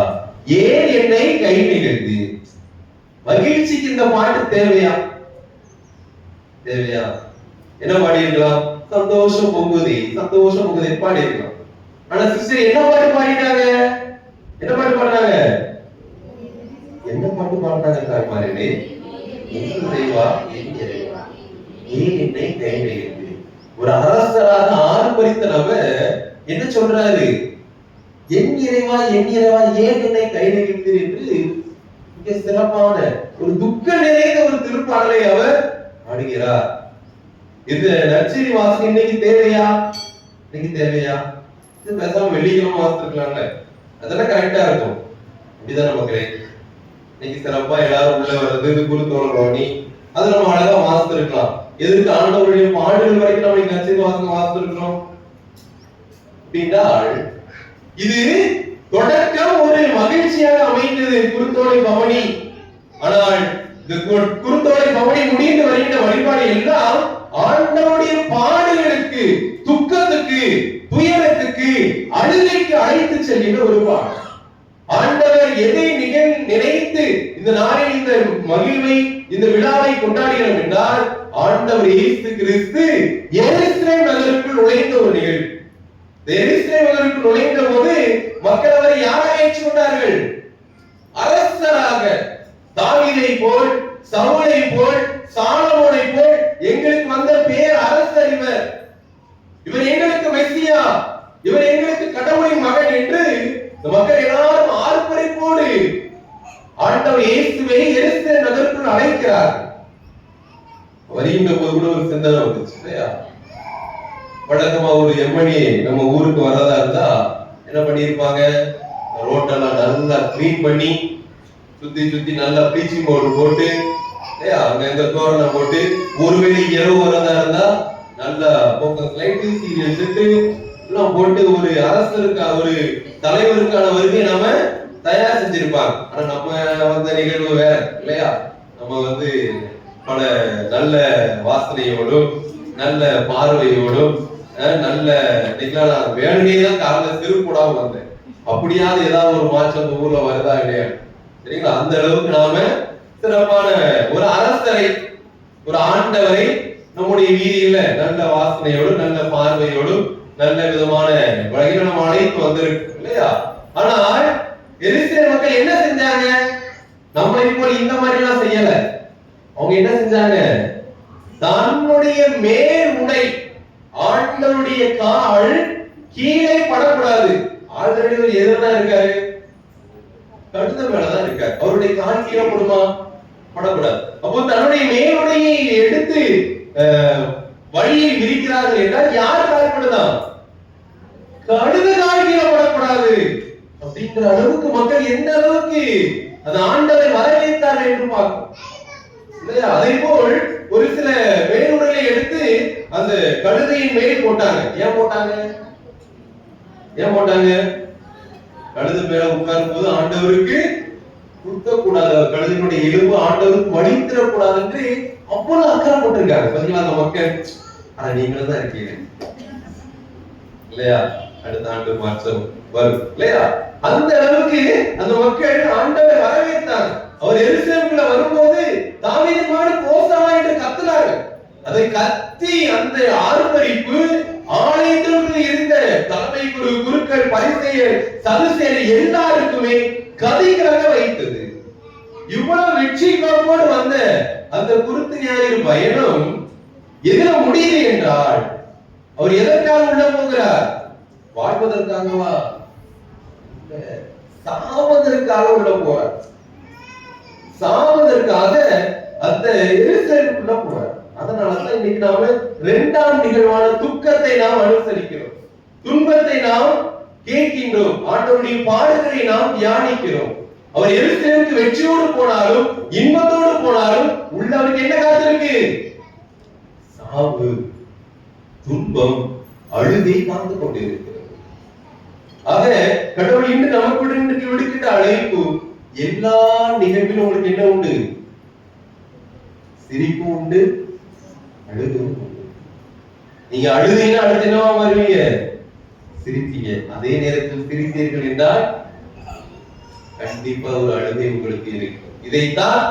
ஏன் என்னை கை நிகழ்ந்து. மகிழ்ச்சிக்கு இந்த பாட்டு தேவையா? தேவையா? என்ன பாடியிருக்கலாம்? சந்தோஷம் பொங்குதே, சந்தோஷம் பொங்குதே பாடியிருக்கலாம். ஆனா சிஸ்டர் என்ன பாட்டு பாடிட்டாங்க? என்ன பாட்டு பாடினாங்க? என்ன பாட்டு பாடினாங்க தாய்மார்களே? என் இறைவா, என் இறைவா, ஏன் என்னை கை நிகழ்ந்து. ஒரு அரசராக ஆர்ப்பரித்த நபர் என்ன சொல்றாரு? என் இறைவா, என் இறைவா, ஏன் என்னை கை நிகழ்ந்து என்று மிக சிறப்பான ஒரு துக்க நிறைந்த ஒரு திருப்பாடலை அவர் பாடுகிறார். இந்த நற்செய்தி வாசகம் இன்னைக்கு தேவையா? இன்னைக்கு தேவையா? இது பேசாம வெள்ளிக்கிழமை வாசிச்சிருக்கலாம்ல, அதெல்லாம் கரெக்டா இருக்கும். அப்படிதான் மக்களே. இன்னைக்கு சிறப்பா எல்லாரும் உள்ள வர்றது, இது குருத்தோலை பவனி, அது நம்ம அழகா வாசிச்சிருக்கலாம். எதற்கு ஆண்டவருடைய பாடுகள் வரைக்கும் நம்ம நற்செய்தி வாசகம் வாசிச்சிருக்கிறோம் அப்படின்னால் இது தொடக்கம் ஒரு மகிழ்ச்சியாக அமைந்தது குருத்தோலை பவனி. ஆனால் இந்த குருத்தோலை பவனி முடிந்து வருகின்ற வழிபாடு எல்லாம் ஆண்டவருடைய பாடுகளுக்கு, துக்கத்துக்கு, துயரத்துக்கு, அழுகைக்கு அழைத்து செல்கின்ற ஒரு பாடு. ஆண்டவர் எதை நினைத்து இந்த நாளில் இந்த மகிழ்வை, இந்த விழாவை கொண்டாடுகிறோம் என்றால் ஆண்டவர் இயேசு கிறிஸ்து எருசலேம் நகருக்குள் நுழைந்த ஒரு நிகழ்வு. எருசலேம் நகருக்குள் நுழைந்த போது மக்கள் அவரை யாராக ஏற்றுக்கொண்டார்கள்? அரசராக. தாவீதை போல், சவுலை போல், சாலமோனை போல் எங்களுக்கு வந்த பேர் அரசர் இவர். இவர் எங்களுக்கு மெசியா, இவர் எங்களுக்கு கடவுளின் மகன் என்று மக்கள் எல்லாரும் ஆர்ப்பரிப்போடு ஆண்டவர் இயேசுவை எருசலேம் நகருக்குள் அழைக்கிறார். வருகின்ற போது கூட ஒரு சிந்தனை வந்துச்சு இல்லையா? வழக்கமா ஒரு எம்எல்ஏ நம்ம ஊருக்கு வரதா இருந்தா என்ன பண்ணிருப்பாங்க? ரோட்டெல்லாம் நல்லா கிளீன் பண்ணி சுத்தி சுத்தி நல்லா ப்ளீச்சிங் பவுடர் போட்டு அங்க இந்த தோரணம் போட்டு, ஒருவேளை இரவு வரதா இருந்தா நல்லா போக்கஸ் லைட் சீரியல் எல்லாம் போட்டு ஒரு அரசருக்கு, ஒரு தலைவருக்கான வருகையை நாம தயார் செஞ்சிருப்பாங்க. ஆனா நம்ம வந்த நிகழ்வு வேற இல்லையா? நம்ம பல நல்ல வாசனையோடும் நல்ல பார்வையோடும் நல்ல வேணுனே தான் காலைல திருப்பூடாம வந்தேன். அப்படியாவது ஏதாவது ஒரு மாற்றம் அந்த ஊர்ல வருதா இல்லையா? சரிங்களா? அந்த அளவுக்கு நாம சிறப்பான ஒரு அரசரை, ஒரு ஆண்டவரை நம்முடைய வீதியில நல்ல வாசனையோடும் நல்ல பார்வையோடும் நல்ல விதமான வகையில நம்ம அழைத்து வந்திருக்கு இல்லையா? ஆனால் எருசலேம் மக்கள் என்ன செஞ்சாங்க? நம்மளை போல இந்த மாதிரி எல்லாம் செய்யல. அவங்க என்ன செஞ்சாங்க? தன்னுடைய மேல் உடை, ஆண்டவருடைய கால் கீழே படக்கூடாது. ஆல்ரெடி ஒரு எதிர்தான் இருக்காரு, கழுத மேலதான் இருக்காரு. அவருடைய கால் கீழே படுமா? படக்கூடாது. அப்போ தன்னுடைய மேலுடையை எடுத்து வழியில் விரிக்கிறார்கள் என்றால் யார் கால்படுதான்? கழுத கால் கீழே படக்கூடாது அப்படிங்கிற அளவுக்கு மக்கள் எந்த அளவுக்கு அந்த ஆண்டவரை வரவேற்றார்கள் என்று பார்க்கும் இல்லையா? அதே போல் ஒரு சில மேலுடைகளை எடுத்து அந்த கழுதையின் மேல் போட்டாங்க. ஏன் போட்டாங்க? ஏன் போட்டாங்க? கழுது மேல உட்காரும் போது ஆண்டவருக்கு குத்தக்கூடாது, கழுதினுடைய எலும்பு ஆண்டவருக்கு வலித்திடக்கூடாது என்று அவ்வளவு அக்கறை போட்டிருக்காங்க. பாத்தீங்களா அந்த மக்கள்? ஆனா நீங்களும் தான் இருக்கீங்க இல்லையா? அடுத்த ஆண்டு மாற்றம் வரும் இல்லையா? அந்த அளவுக்கு அந்த மக்கள் ஆண்டவரை வரவேற்றாங்க. அவர் எருசலேமுக்குள்ள வரும்போது தாவீது மகன் ஓசானா என்று கத்தினாங்க. அதை கத்தி அந்த ஆர்ப்பரிப்பு ஆலயத்திற்குள் இருந்த தலைமை குருக்கள், பரிசேயர், சதுசேயர் எல்லாருக்குமே கதிகளாக வைத்தது. இவ்வளவு வெற்றி கோப்போடு வந்த அந்த குருத்து ஞாயிறு பயணம் எதிர முடியல என்றால் அவர் எதற்காக உள்ள போகிறார்? வாழ்வதற்காகவா? சாவதற்காக உள்ள போறார். சாவதற்காக அந்த எருசலேமுக்குள்ள போறார். அதனாலதான் இன்னைக்கு நாம இரண்டாம் நிகழ்வான துக்கத்தை நாம் அனுசரிக்கிறோம், துன்பத்தை நாம் கேட்கின்றோம், ஆண்டவருடைய பாடுகளை நாம் தியானிக்கிறோம். அவர் எருசலேமுக்கு வெற்றியோடு போனாலும் இன்பத்தோடு போனாலும் உள்ள அவருக்கு என்ன காத்திருக்கு? சாவு, துன்பம், அழுகை காத்து கொண்டிருக்கிறது. ஆக கடவுள் இன்று நமக்கு இன்றைக்கு விடுக்கின்ற அழைப்பு, எல்லா நிகழ்விலும் உங்களுக்கு என்ன உண்டு? சிரிப்பு உண்டு, அழுகு உண்டு. நீங்க அழுதீங்கன்னா அடுத்து என்னவா வருவீங்க? சிரிப்பீங்க. அதே நேரத்தில் சிரித்தீர்கள் என்றால் கண்டிப்பா ஒரு அழுகை உங்களுக்கு இருக்கும். இதைத்தான்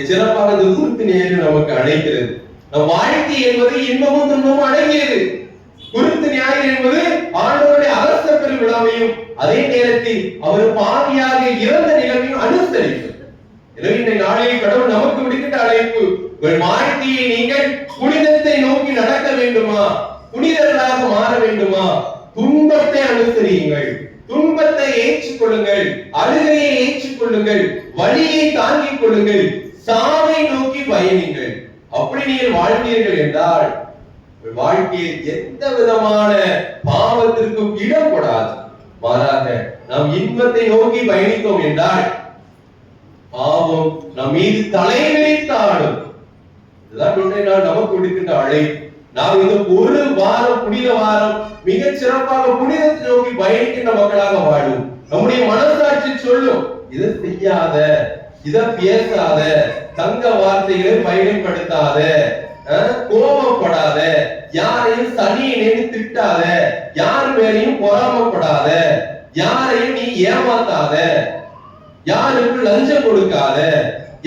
சிறப்பாக இந்த குருத்து ஞாயிறு நமக்கு அழைக்கிறது. நம் வாழ்க்கை என்பது இன்பமும் துன்பமும் அடங்கியது. குருத்து ஞாயிறு என்பது ஆண்டவருடைய அரச பெருவிழாவையும் அதே நேரத்தில் அவர் பாவியாக இறந்த நிகழ்வையும் அனுசரிக்கும். எனவே இந்த நாளில் கடவுள் நமக்கு விடுக்கின்ற அழைப்பு, உங்கள் வாழ்க்கையை நீங்கள் புனிதத்தை நோக்கி நடக்க வேண்டுமா? புனிதர்களாக மாற வேண்டுமா? துன்பத்தை அனுசரியுங்கள், துன்பத்தை ஏற்றுக்கொள்ளுங்கள், அழுகையை ஏற்றுக்கொள்ளுங்கள், வலியை தாங்கிக் கொள்ளுங்கள், சாவை நோக்கி பயணிங்கள். அப்படி நீங்கள் வாழ்ந்தீர்கள் என்றால் வாழ்க்கையில் எந்த விதமான பாவத்திற்கும் இடம் கொடாது. மாறாக நாம் இன்பத்தை நோக்கி பயணித்தோம் என்றால் பாவம் நம் மீது தலைவிரித்தாடும். இதுதான் இன்றைய நாள் நமக்கு விடுக்கின்ற அழைப்பு. நாம் இந்த ஒரு வாரம், புனித வாரம், மிக சிறப்பாக புனிதத்தை நோக்கி பயணிக்கின்ற மக்களாக வாழும். நம்முடைய மனசாட்சி சொல்லும், இதை செய்யாத, இதை பேசாத, தங்க வார்த்தைகளை பயன்படுத்தாத, கோபப்படாத, யாரையும் சனியை திட்டாத, யார் மேலையும் பொறாமப்படாத, யாரையும் நீ ஏமாத்தாத, யாருக்கு லஞ்சம் கொடுக்காத,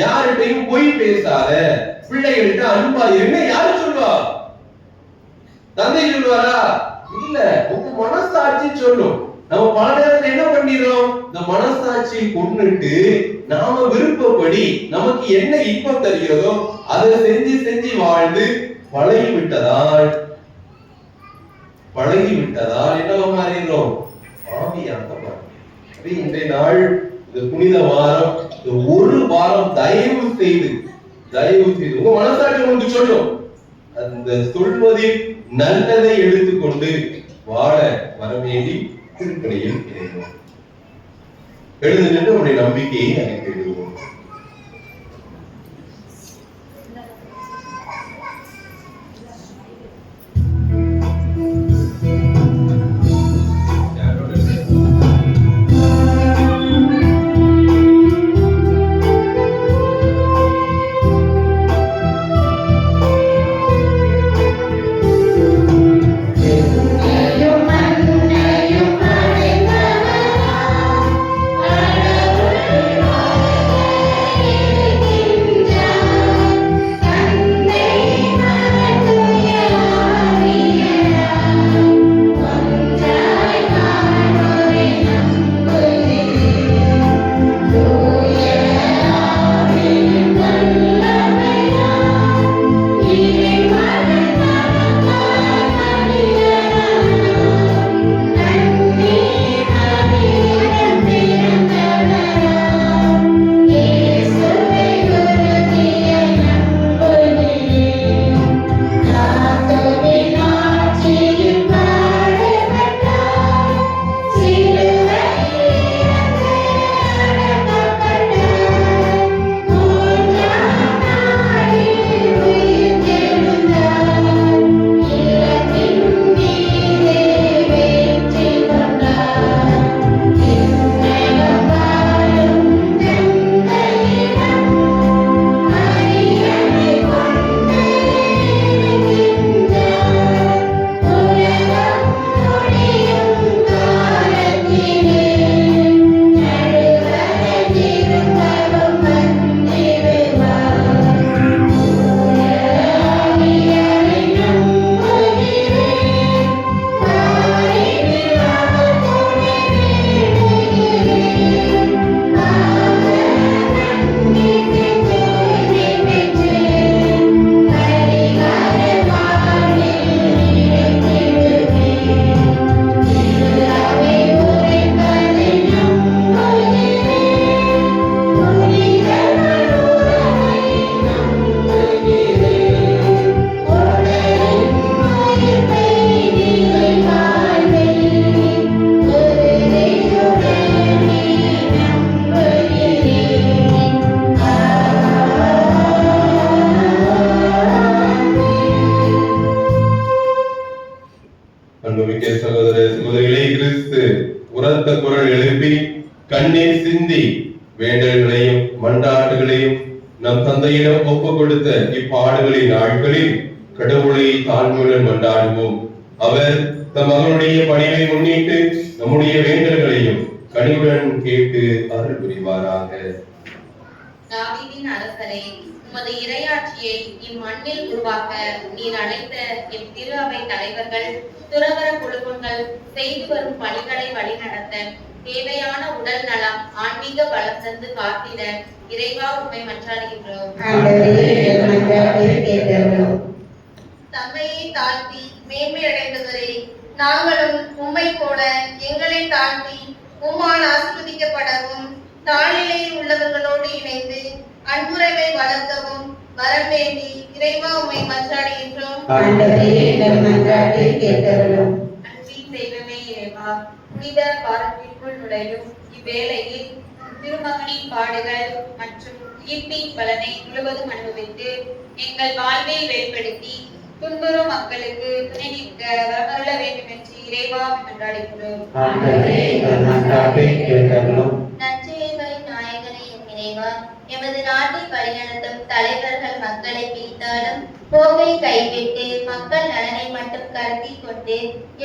யார்கிட்டையும் பொய் பேசாத, பிள்ளைகள்கிட்ட அன்பா இருன்னு யாரு சொல்லுவா? தந்தை சொல்லுவாரா? இல்ல, உங்க மனசாட்சி சொல்லும். நம்ம பல நேரத்துல என்ன பண்ணிடுறோம்? இந்த மனசாட்சியை கொண்டுட்டு நாம விருப்பப்படி நமக்கு என்ன இன்பம் தருகிறதோ அதை செஞ்சு செஞ்சு வாழ்ந்து பழகிவிட்டதால் என்னவா மாறிடுறோம்? ஆவியாக மாறி. இன்றைய நாள் இந்த புனித வாரம், இந்த ஒரு வாரம் தயவு செய்து உங்க மனசாட்சி உங்களுக்கு சொல்லும். அந்த சொல்வதில் நல்லதை எடுத்துக்கொண்டு வாழ வரவேண்டி திருப்பணியில் இணைவோம். எழுந்து நின்று நம்முடைய நம்பிக்கையை அறிக்கையிடுவோம். மன்னையும் இப்பாடுகளின் நாட்களில் கடவுளை தாழ்மையுடன் கொண்டாடுவோம். அவர் தம் மகனுடைய பணிவை முன்னிட்டு நம்முடைய வேண்டல்களையும் கனிவுடன் கேட்டு அருள் புரிவாராக. தாவீதின் அரசரே, உமது இறையாட்சியை இம்மண்ணில் உருவாக்க நீர் அழைத்த எம் திரு அவை தலைவர்கள், துறவர குழுக்கள் செய்து வரும் பணிகளை வழிநடத்த தேவையான உடல் நலம், ஆன்மீக பலம் தந்து காத்திட இறைவா உம்மை மன்றாடுகின்றோம். தம்மையை தாழ்த்தி மேன்மையடைந்தவரே, நாங்களும் உம்மை போல எங்களை தாழ்த்தி உம்மால் ஆசீர்வதிக்கப்படவும் தாழ்நிலையில் உள்ளவர்களோடு இணைந்து அன்புறவை வளர்க்கவும் வரம் வேண்டி இறைவா உம்மை மன்றாடுகின்றோம். அன்பின் தெய்வமே இறைவா, புனித பாரத்திற்குள் நுழையும் இவ்வேளையில் திருமகனின் பாடுகள் மற்றும் ஈர்ப்பின் பலனை முழுவதும் அனுபவித்து எங்கள் வாழ்வில் வெளிப்படுத்தி துன்புறும் மக்களுக்கு துணை நிற்க வரமருள வேண்டும் என்று இறைவா மன்றாடுகிறோம். நற்செயல்களின் நாயகனே எம் இறைவா, எமது நாட்டை வழிநடத்தும் தலைவர்கள் மக்களை பிரித்தாலும் போகை கைவிட்டு மக்கள் நலனை மட்டும் கருத்தில் கொண்டு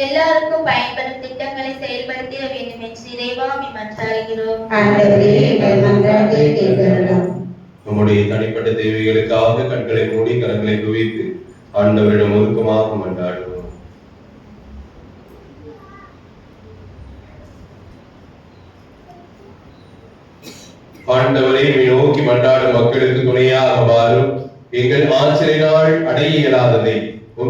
எல்லாருக்கும் பயன்படும் திட்டங்களை செயல்படுத்திட வேண்டும் என்று இறைவா மன்றாடுகிறோம். நம்முடைய தனிப்பட்ட தேவைகளுக்காக கண்களை மூடி கரங்களை குவித்து ஆண்டவரிடம் ஒருக்கமாக மன்றாடுவோம். ஆண்டவரை நோக்கி மன்றாடும் மக்களுக்கு துணையாக வாரும். எங்கள் ஆசிரியரால் அடைய இயலாததை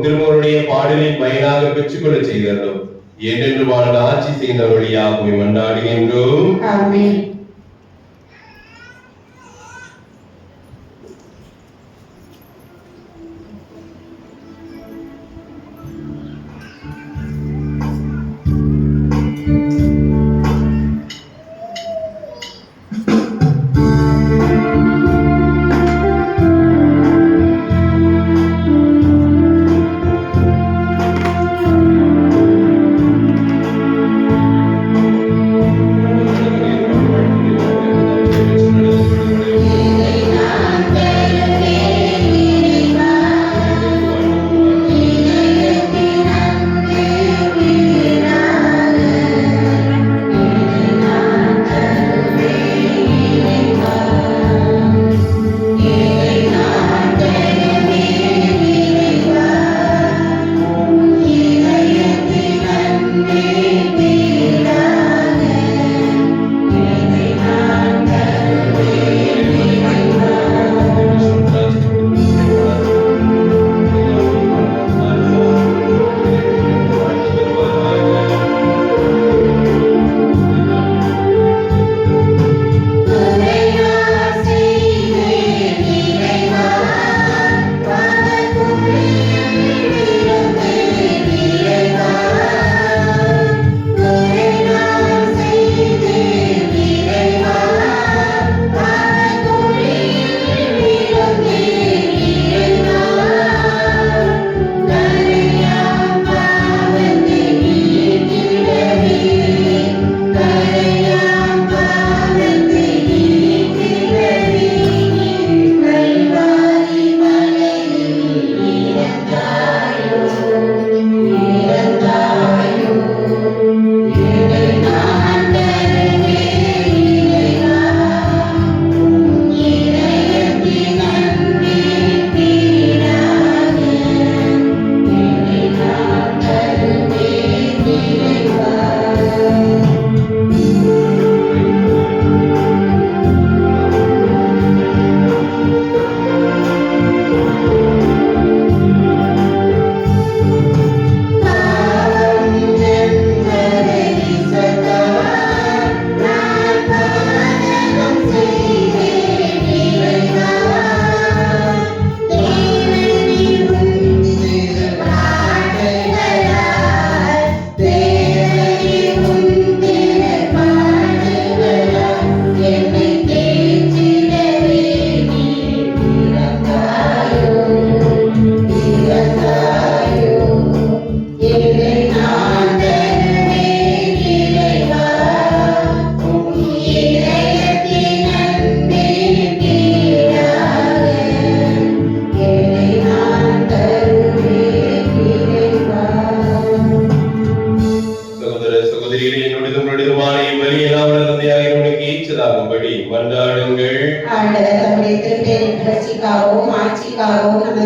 திருமகனுடைய பாடலின் பயனாக பெற்றுக்கொள்ள செய்தோம். என்றென்று வாழ்ந்த ஆட்சி செய்த வழியாகவே மன்றாடுகின்றோம்.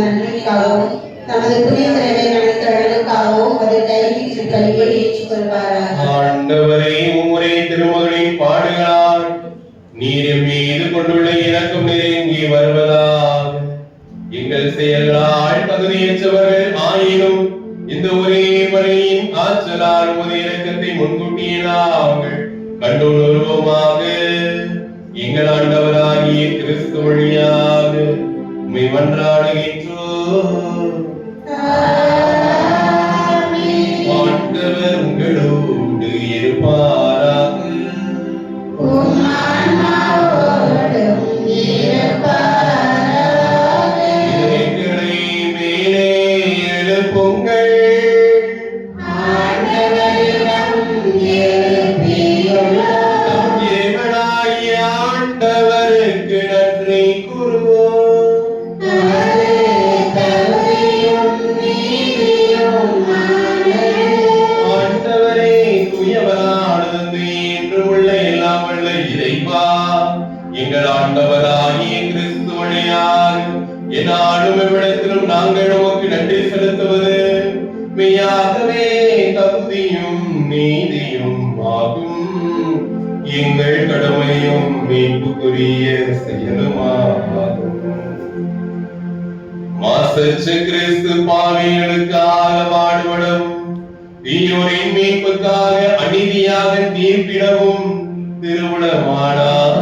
நன்மைக்காகவும் தமது புதிய திறமை நடத்தலுக்காகவும் ஒரு கைவிட்டு பலியை ஏற்றுக்கொள்வாராக. ஆண்டவரே, உம்முடைய திருமகனின் பாடுகளால் நீர் எம் மீது கொண்டுள்ள இரக்கம் நெருங்கி வருவதாக. எங்கள் செயல்களால் தகுதியற்றவர்கள் ஆயினும் இந்த ஒரே பணியின் ஆற்றலால் உமது இரக்கத்தை முன்கூட்டியே நாங்கள் கண்டுணர்வோமாக. எங்கள் ஆண்டவராகிய கிறிஸ்து வழியாக உம்மை மன்றாடுகின்றோம். ஆண்டவர் உங்களோடு இருப்பாராக. இதயங்களை மேலே எழுப்புங்கள். நம் தேவனாகிய ஆண்டவருக்கு நன்றி கூறுவோம். ஆண்டவரே, தூயவரானது என்றும் உள்ள எல்லாம் உள்ள இறைவா, எங்கள் ஆண்டவராகிய கிறிஸ்து வழியாக என்னாலும் எவ்விடத்திலும் நாங்கள் உமக்கு நன்றி செலுத்துவது மெய்யாகவே தகுதியும் நீதியும் ஆகும். எங்கள் கடமையும் மீட்புக்குரிய செயலுமாகும். மாசற்ற கிறிஸ்து பாவிகளுக்காக பாடுபடவும் தீயோரின் மீட்புக்காக அநீதியாக தீர்ப்பிடவும் திருவுளமானார்.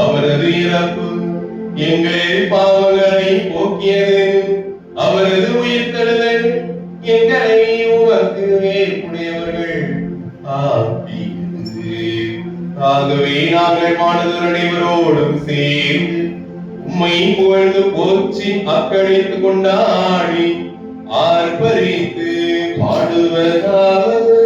அவரது இறப்பு எங்கள் பாவங்களை போக்கியது, அவரது உயிர்த்தெழுதல் எங்களை உமக்கு ஏற்புடையவர்கள் ஆக்கியது. ஆகவே நாங்கள் மாணவர் அனைவரோடும் சேர்ந்து உம்மை புகழ்ந்து போற்றி அக்களித்துக் கொண்டாடி ஆர்ப்பரித்து பாடுவதாவது.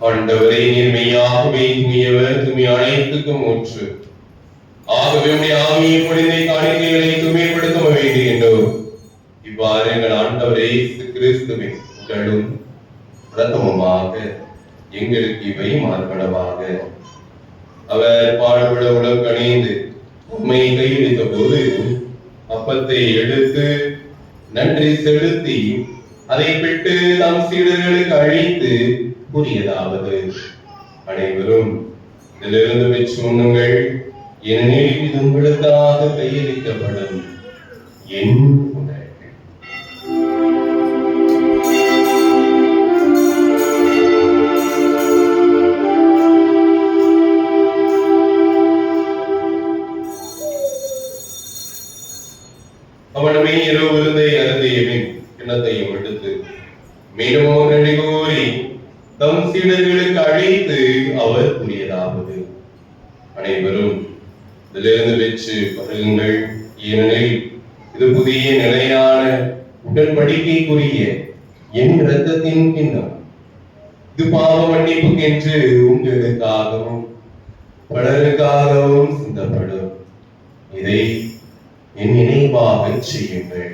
ஆண்டவரே, நீர் மெய்யாகவே தூயவர், தூய்மை அனைத்துக்கும் ஊற்று. ஆகவே உம்முடைய ஆவியை பொழிந்த காணிக்கைகளை தூய்மைப்படுத்த வேண்டுகின்றோம். இவ்வாறு எங்கள் ஆண்டவரே கிறிஸ்துவின் உடலும் இரத்தமுமாக எங்களுக்கு இவை மார்பனவாக. அவர் பாடுபட உலகம் கணிந்து உம்மை கையளித்த போது அப்பத்தை எடுத்து நன்றி செலுத்தி அதை பெற்று தம் சீடர்களுக்கு அழித்து கூறியதாவது: அனைவரும் இதிலிருந்து பெற்று உண்ணுங்கள், ஏனெனில் இது உங்களுக்காக கையளிக்கப்படும் என் உடல். அவனுமே இரவு விருந்தை அருந்திய பின் கிண்ணத்தையும் எடுத்து மீண்டும் நன்றி கூறி தம் சீடர்களுக்கு அழைத்து அவர் கூறியதாவது: அனைவரும் இதிலிருந்து பெற்று பருகுங்கள், ஏனெனில் இது புதிய நிலையான உடன்படிக்கைக்குரிய என் இரத்தத்தின் கிண்ணம். இது பாவ மன்னிப்புக்கென்று உங்களுக்காகவும் பலருக்காகவும் சிந்தப்படும். இதை என் நினைவாக செய்யுங்கள்.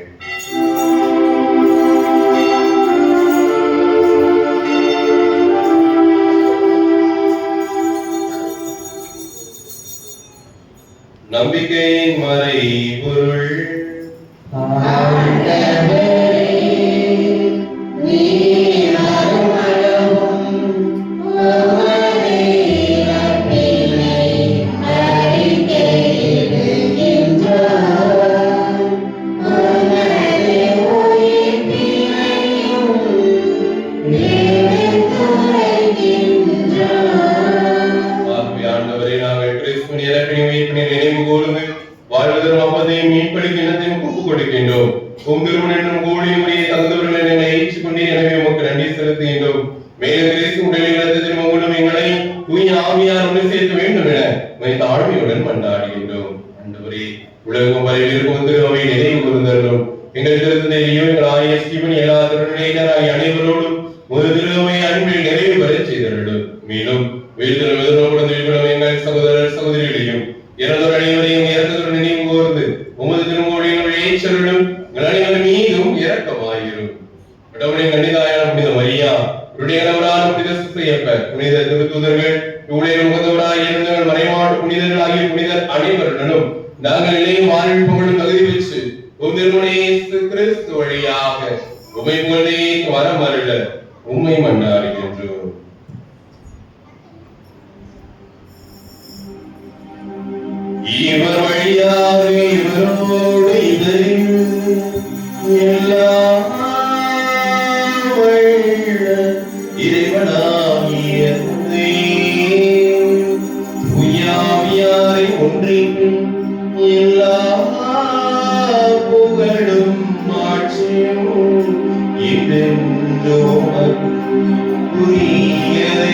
நம்பிக்கையின் மறை பொருள். ஆண்டவரே வாழும் கோழியுடைய தந்தவர்களை எங்களை ஏற்றுக்கொண்டீர். எனவே உமக்கு நன்றி செலுத்துகின்றோம். மேலும் கிறிஸ்து உடலில் இரத்தத்தில் மூலம் எங்களை தூய ஆவியார் ஒன்று சேர்க்க வேண்டும் என உம்மை தாழ்மையுடன் மன்றாடுகின்றோம். ஆண்டவரே, உலகம் வரையில் வந்து அவை நினைவு கூர்ந்தருளும். எங்கள் திருத்தந்தையோ எங்கள் ஆயர் ஸ்டீபன் எல்லா திருநிலையினராகிய அனைவரோடும் ஒரு திருவை அன்பில் நிறைவு பெற செய்தருளும். மேலும் எங்கள் சகோதரர் சகோதரிகளையும் இறந்தோர் அனைவரையும் இறந்ததுடன் நினைவு கூர்ந்து உமது திருமொழியின் ஏற்றருளும் எங்கள் அனைவர் மீதும் இரக்கமாயிரும். கடவுளின் கன்னிதாயான புனித மரியா, உடையவரான புனித சுசையப்பர், புனித திருத்தூதர்கள், உலகில் உகந்தவராய் இருந்தவர்கள், மறைமாட்டு புனிதர்கள் ஆகிய புனிதர் அனைவருடனும் நாங்கள் இணையும் வாழ்வில் புகழும் தகுதி பெற்று உம் திருமணி இயேசு கிறிஸ்து வழியாக உம்மை புகழே வரம் அருள உம்மை மன்றாடுகின்றோம். இவர் வழியாக இவரோடு இவரில் எல்லாம் இறைவனாகிய தூயாவியாரை ஒன்றிப்பின் எல்லா புகழும் ஆட்சியும் இதென்றோம் புரியதே.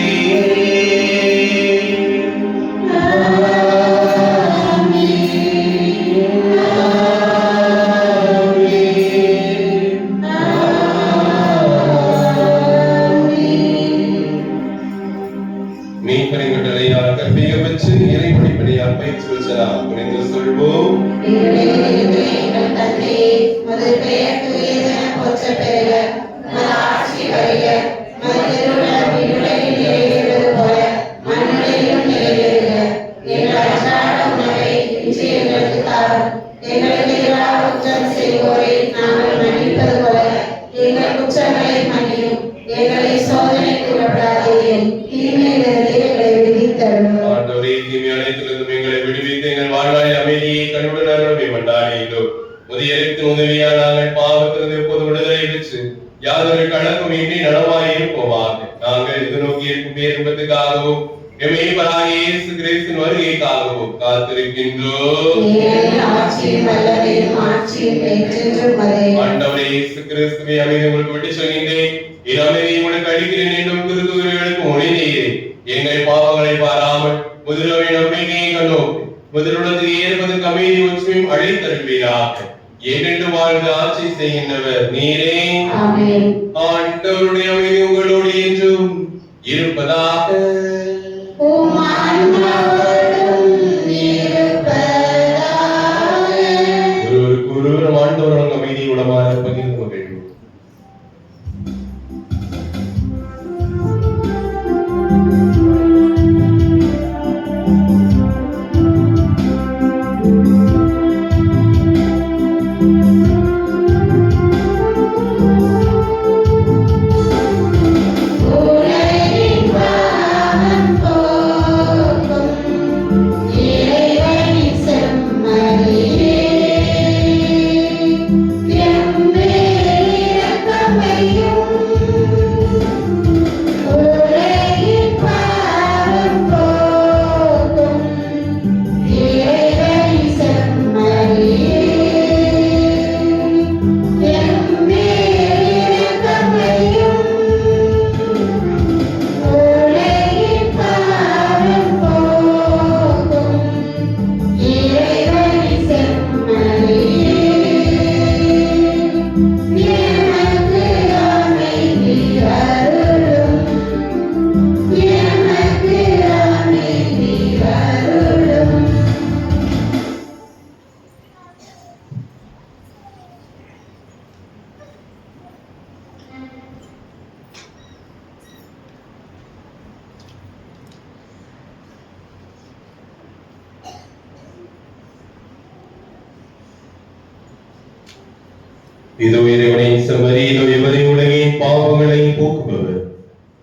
இதோ இறைவனின் செம்மறி, இதோ இவரை உலகின் பாவங்களை போக்குபவர்.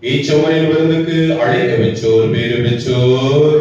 இச்செம்மறியின் விருந்துக்கு அழைக்க பெற்றோர் பேறு பெற்றோர்.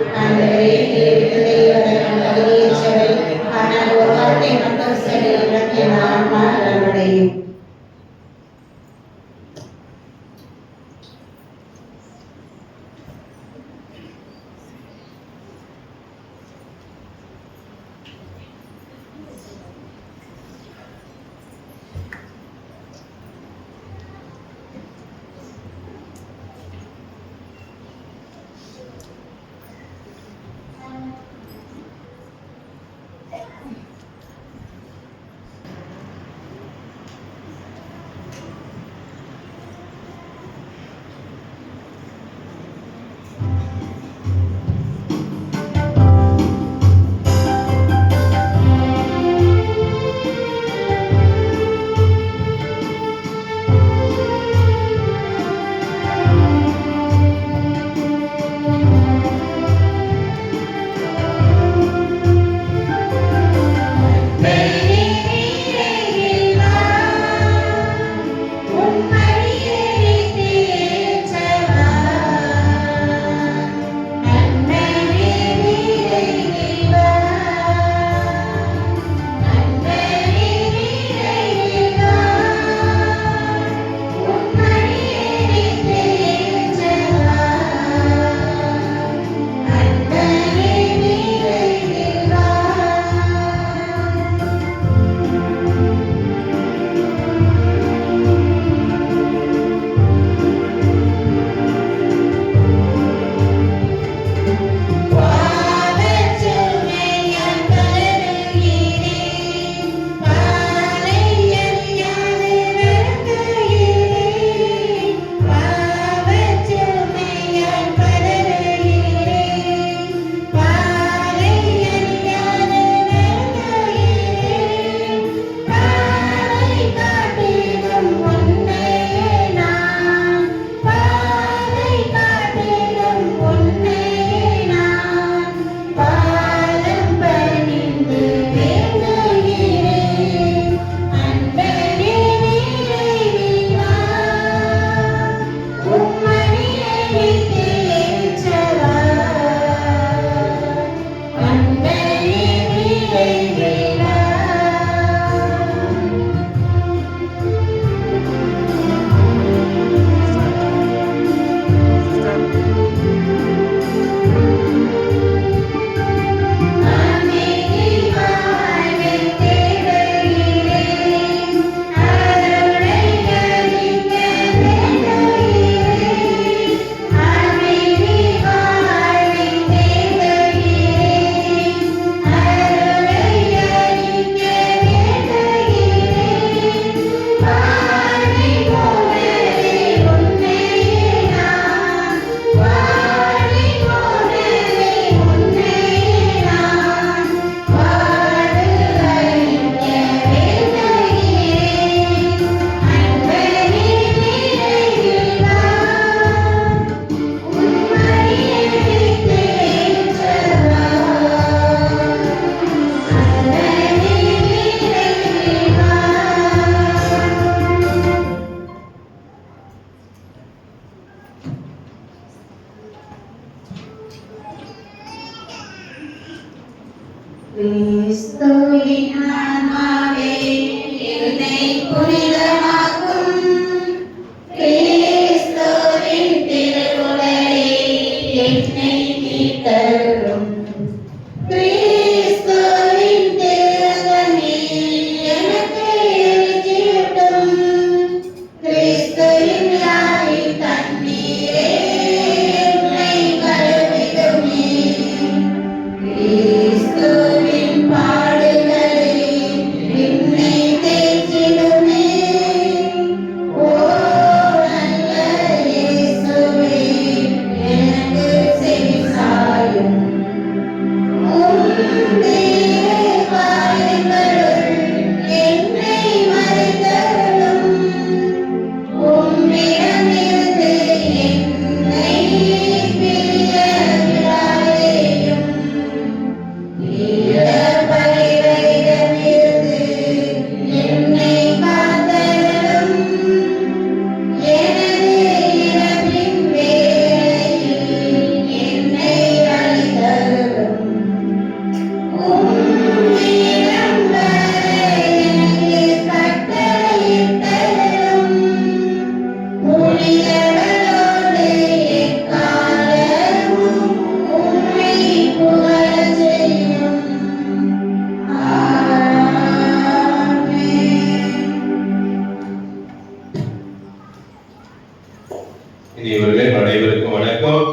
இவர்களே அனைவருக்கும் வணக்கம்.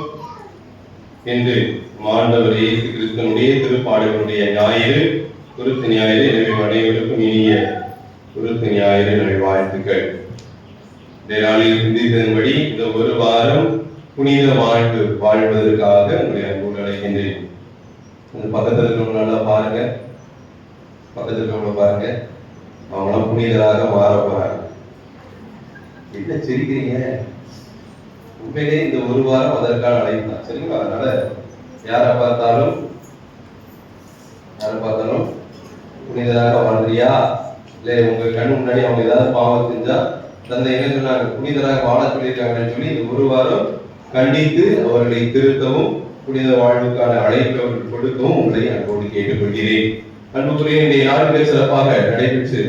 இன்று ஆண்டவர் இயேசு கிறிஸ்துவினுடைய திருப்பாடுகளுடைய ஞாயிறு, குருத்து ஞாயிறு. எனவே அனைவருக்கும் இனிய குருத்து ஞாயிறு நல்வாழ்த்துக்கள். இந்த நாளில் சிந்தித்ததன்படி இந்த ஒரு வாரம் புனித வாழ்வு வாழ்வதற்காக உங்களை அன்போடு அழைக்கின்றேன். பக்கத்தில் இருக்கிறவங்க நல்லா பாருங்க, பக்கத்தில் இருக்கிறவங்க பாருங்க, அவங்களாம் புனிதராக மாற போறாங்க. என்ன சிரிக்கிறீங்க? உண்மையிலே இந்த ஒரு வாரம் அதற்கான அழைப்பு தான், சரிங்களா? அதனால யாரை பார்த்தாலும் புனிதராக வாழ்றியா, இல்லை உங்க கண் முன்னாடி அவங்க ஏதாவது பாவம் செஞ்சா தந்தை என்ன சொன்னாங்க, புனிதராக வாழ சொல்லியிருக்காங்கன்னு சொல்லி இந்த ஒரு வாரம் கண்டித்து அவர்களை திருத்தவும் புனித வாழ்வுக்கான அழைப்பு அவர்கள் கொடுக்கவும் உங்களை அன்போடு கேட்டுக்கொள்கிறேன். அன்புக்குரிய இந்த நாட்கள் சிறப்பாக நடைபெற்று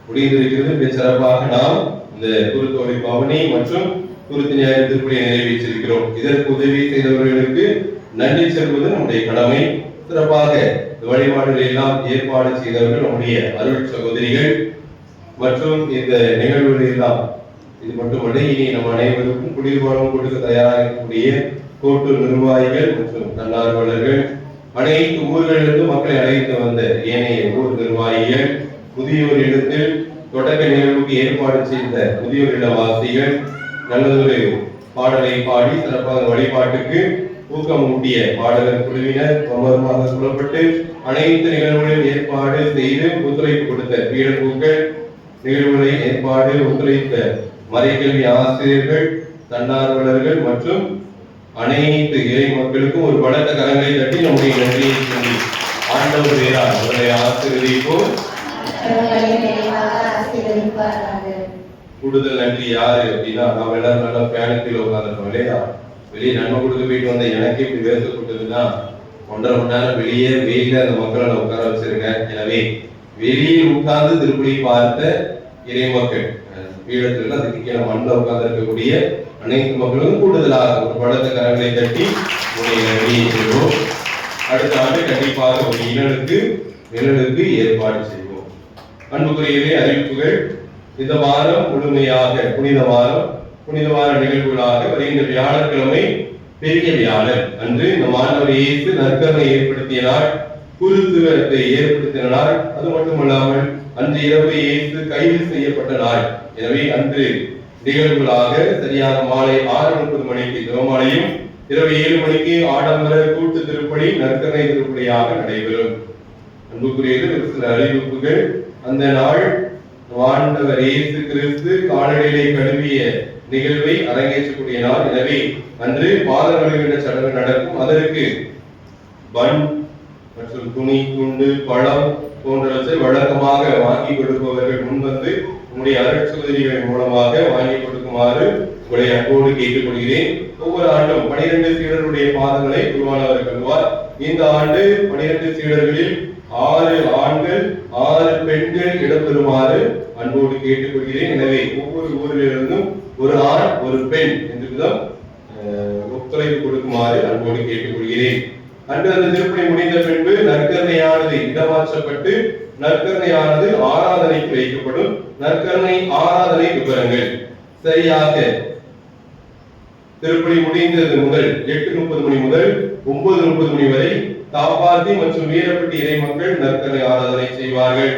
முடிந்திருக்கிறது. மிக சிறப்பாக நாம் இந்த குருத்தோலை பவனி மற்றும் குருத்து ஞாயிறு திருப்பலியை நிறைவேற்றிருக்கிறோம். இதற்கு உதவி செய்தவர்களுக்கு நன்றி செல்வது நம்முடைய கடமை. சிறப்பாக வழிபாடுகளை எல்லாம் ஏற்பாடு செய்தவர்கள் நம்முடைய அருள் சகோதரிகள் மற்றும் இந்த நிகழ்வுகளை எல்லாம். இது மட்டுமல்ல, இனி நம் அனைவருக்கும் குடிர்பாலம் கொடுக்க தயாராக இருக்கக்கூடிய கோட்டூர் நிர்வாகிகள் மற்றும் தன்னார்வலர்கள், அனைத்து ஊர்களிலிருந்து மக்களை அழைத்து வந்த ஏனைய ஊர் நிர்வாகிகள், முதியோர் இடத்தில் தொடக்க நிகழ்வுக்கு ஏற்பாடு செய்த முதியோர் இல்லவாசிகள், நல்லதொரு பாடலை பாடி சிறப்பாக வழிபாட்டுக்கு ஊக்கமூட்டிய பாடகர் குழுவினர், ஒவ்வொருமாக சொல்லப்பட்டு அனைத்து நிகழ்வுகளில் ஏற்பாடு செய்து ஒத்துழைப்பு கொடுத்த பீடப்பூக்கள், நிகழ்வுகளை ஏற்பாடு ஒத்துழைத்த மறைக்கல்வி ஆசிரியர்கள், தன்னார்வலர்கள் மற்றும் அனைத்து இறை மக்களுக்கும் ஒரு பலத்த கரங்களை தட்டி நம்முடைய நன்றியை சொல்லி ஆண்டவர் பேரால் அவர்களை ஆசீர்வதிப்போம். கூடுதல் நன்றி யாரு அப்படின்னா, நாம் எல்லாரும் நல்லா பேனத்தில் உட்காந்துருக்கோம் இல்லையா? வெளியே நன்மை கொடுக்க போயிட்டு வந்த எனக்கே இப்படி வேர்க்கப்பட்டதுன்னா 1.5 மணி நேரம் வெளியே வெயில அந்த மக்களை உட்கார வச்சிருக்கேன். எனவே வெளியே உட்கார்ந்து திருப்பலி பார்த்த இறை மக்கள், பீடத்துல அதுக்கு கீழே மண்ணில் உட்கார்ந்து இருக்கக்கூடிய அனைத்து மக்களும் கூடுதலாக ஒரு பலத்த கரங்களை தட்டி உடைய நன்றியை செய்வோம். அடுத்த ஆண்டு கண்டிப்பாக ஒரு நிழலுக்கு ஏற்பாடு செய்வோம். அன்புக்குரியவே அறிவிப்புகள். இந்த வாரம் முழுமையாக புனித வார நிகழ்வுகளாக வருகின்ற வியாழக்கிழமை பெரிய வியாழன் அன்று நம் ஆண்டவர் இயேசு நற்கருணை ஏற்படுத்திய நாள், குருத்துவத்தை ஏற்படுத்தின நாள். அது மட்டுமல்லாமல் அன்று இரவு இயேசு கைது செய்யப்பட்ட நாள். எனவே அன்று நிகழ்வுகளாக சரியாக மாலை 6:30 மணிக்கு ஜெபமாலையும், இரவு 7 மணிக்கு ஆடம்பர கூட்டு திருப்பலி நற்கருணை திருப்பலியாக நடைபெறும். அன்புக்குரியது சில அறிவிப்புகள். அந்த நாள் ஆண்டவர் இயேசு கிறிஸ்து காலடியிலே கழுவிய நிகழ்வை அரங்கேற்றக்கூடிய நாள். எனவே அன்று பாதம் கழுவுகின்ற சடங்கு நடக்கும். அதற்கு பன் மற்றும் துணி, துண்டு, பழம் போன்றவற்றை வழக்கமாக வாங்கி கொடுப்பவர்கள் முன்வந்து உங்களுடைய அருட்சகோதரிகள் மூலமாக வாங்கி கொடுக்குமாறு உங்களை அன்போடு கேட்டுக்கொள்கிறேன். ஒவ்வொரு ஆண்டும் 12 சீடர்களுடைய பாதங்களை குருவானவர் கழுவார். இந்த ஆண்டு 12 சீடர்களில் 6 ஆண்கள் 6 பெண்கள் இடம்பெறுமாறு அன்போடு கேட்டுக்கொள்கிறேன். எனவே ஒவ்வொரு ஊரிலிருந்தும் ஒரு ஆண் ஒரு பெண் என்று ஒத்துழைப்பு கொடுக்குமாறு அன்போடு கேட்டுக்கொள்கிறேன். அன்று அந்த திருப்பணி முடிந்த பின்பு நற்கருணையானது இடமாற்றப்பட்டு நற்கருணையானது ஆராதனைக்கு வைக்கப்படும். நற்கருணை ஆராதனை விவரங்கள் சரியாக திருப்பணி முடிந்தது முதல் 8:30 மணி முதல் 9:30 மணி வரை தாப்பாத்தி மற்றும் வீரப்பட்டி இறை மக்கள் நற்கருணை ஆராதனை செய்வார்கள்.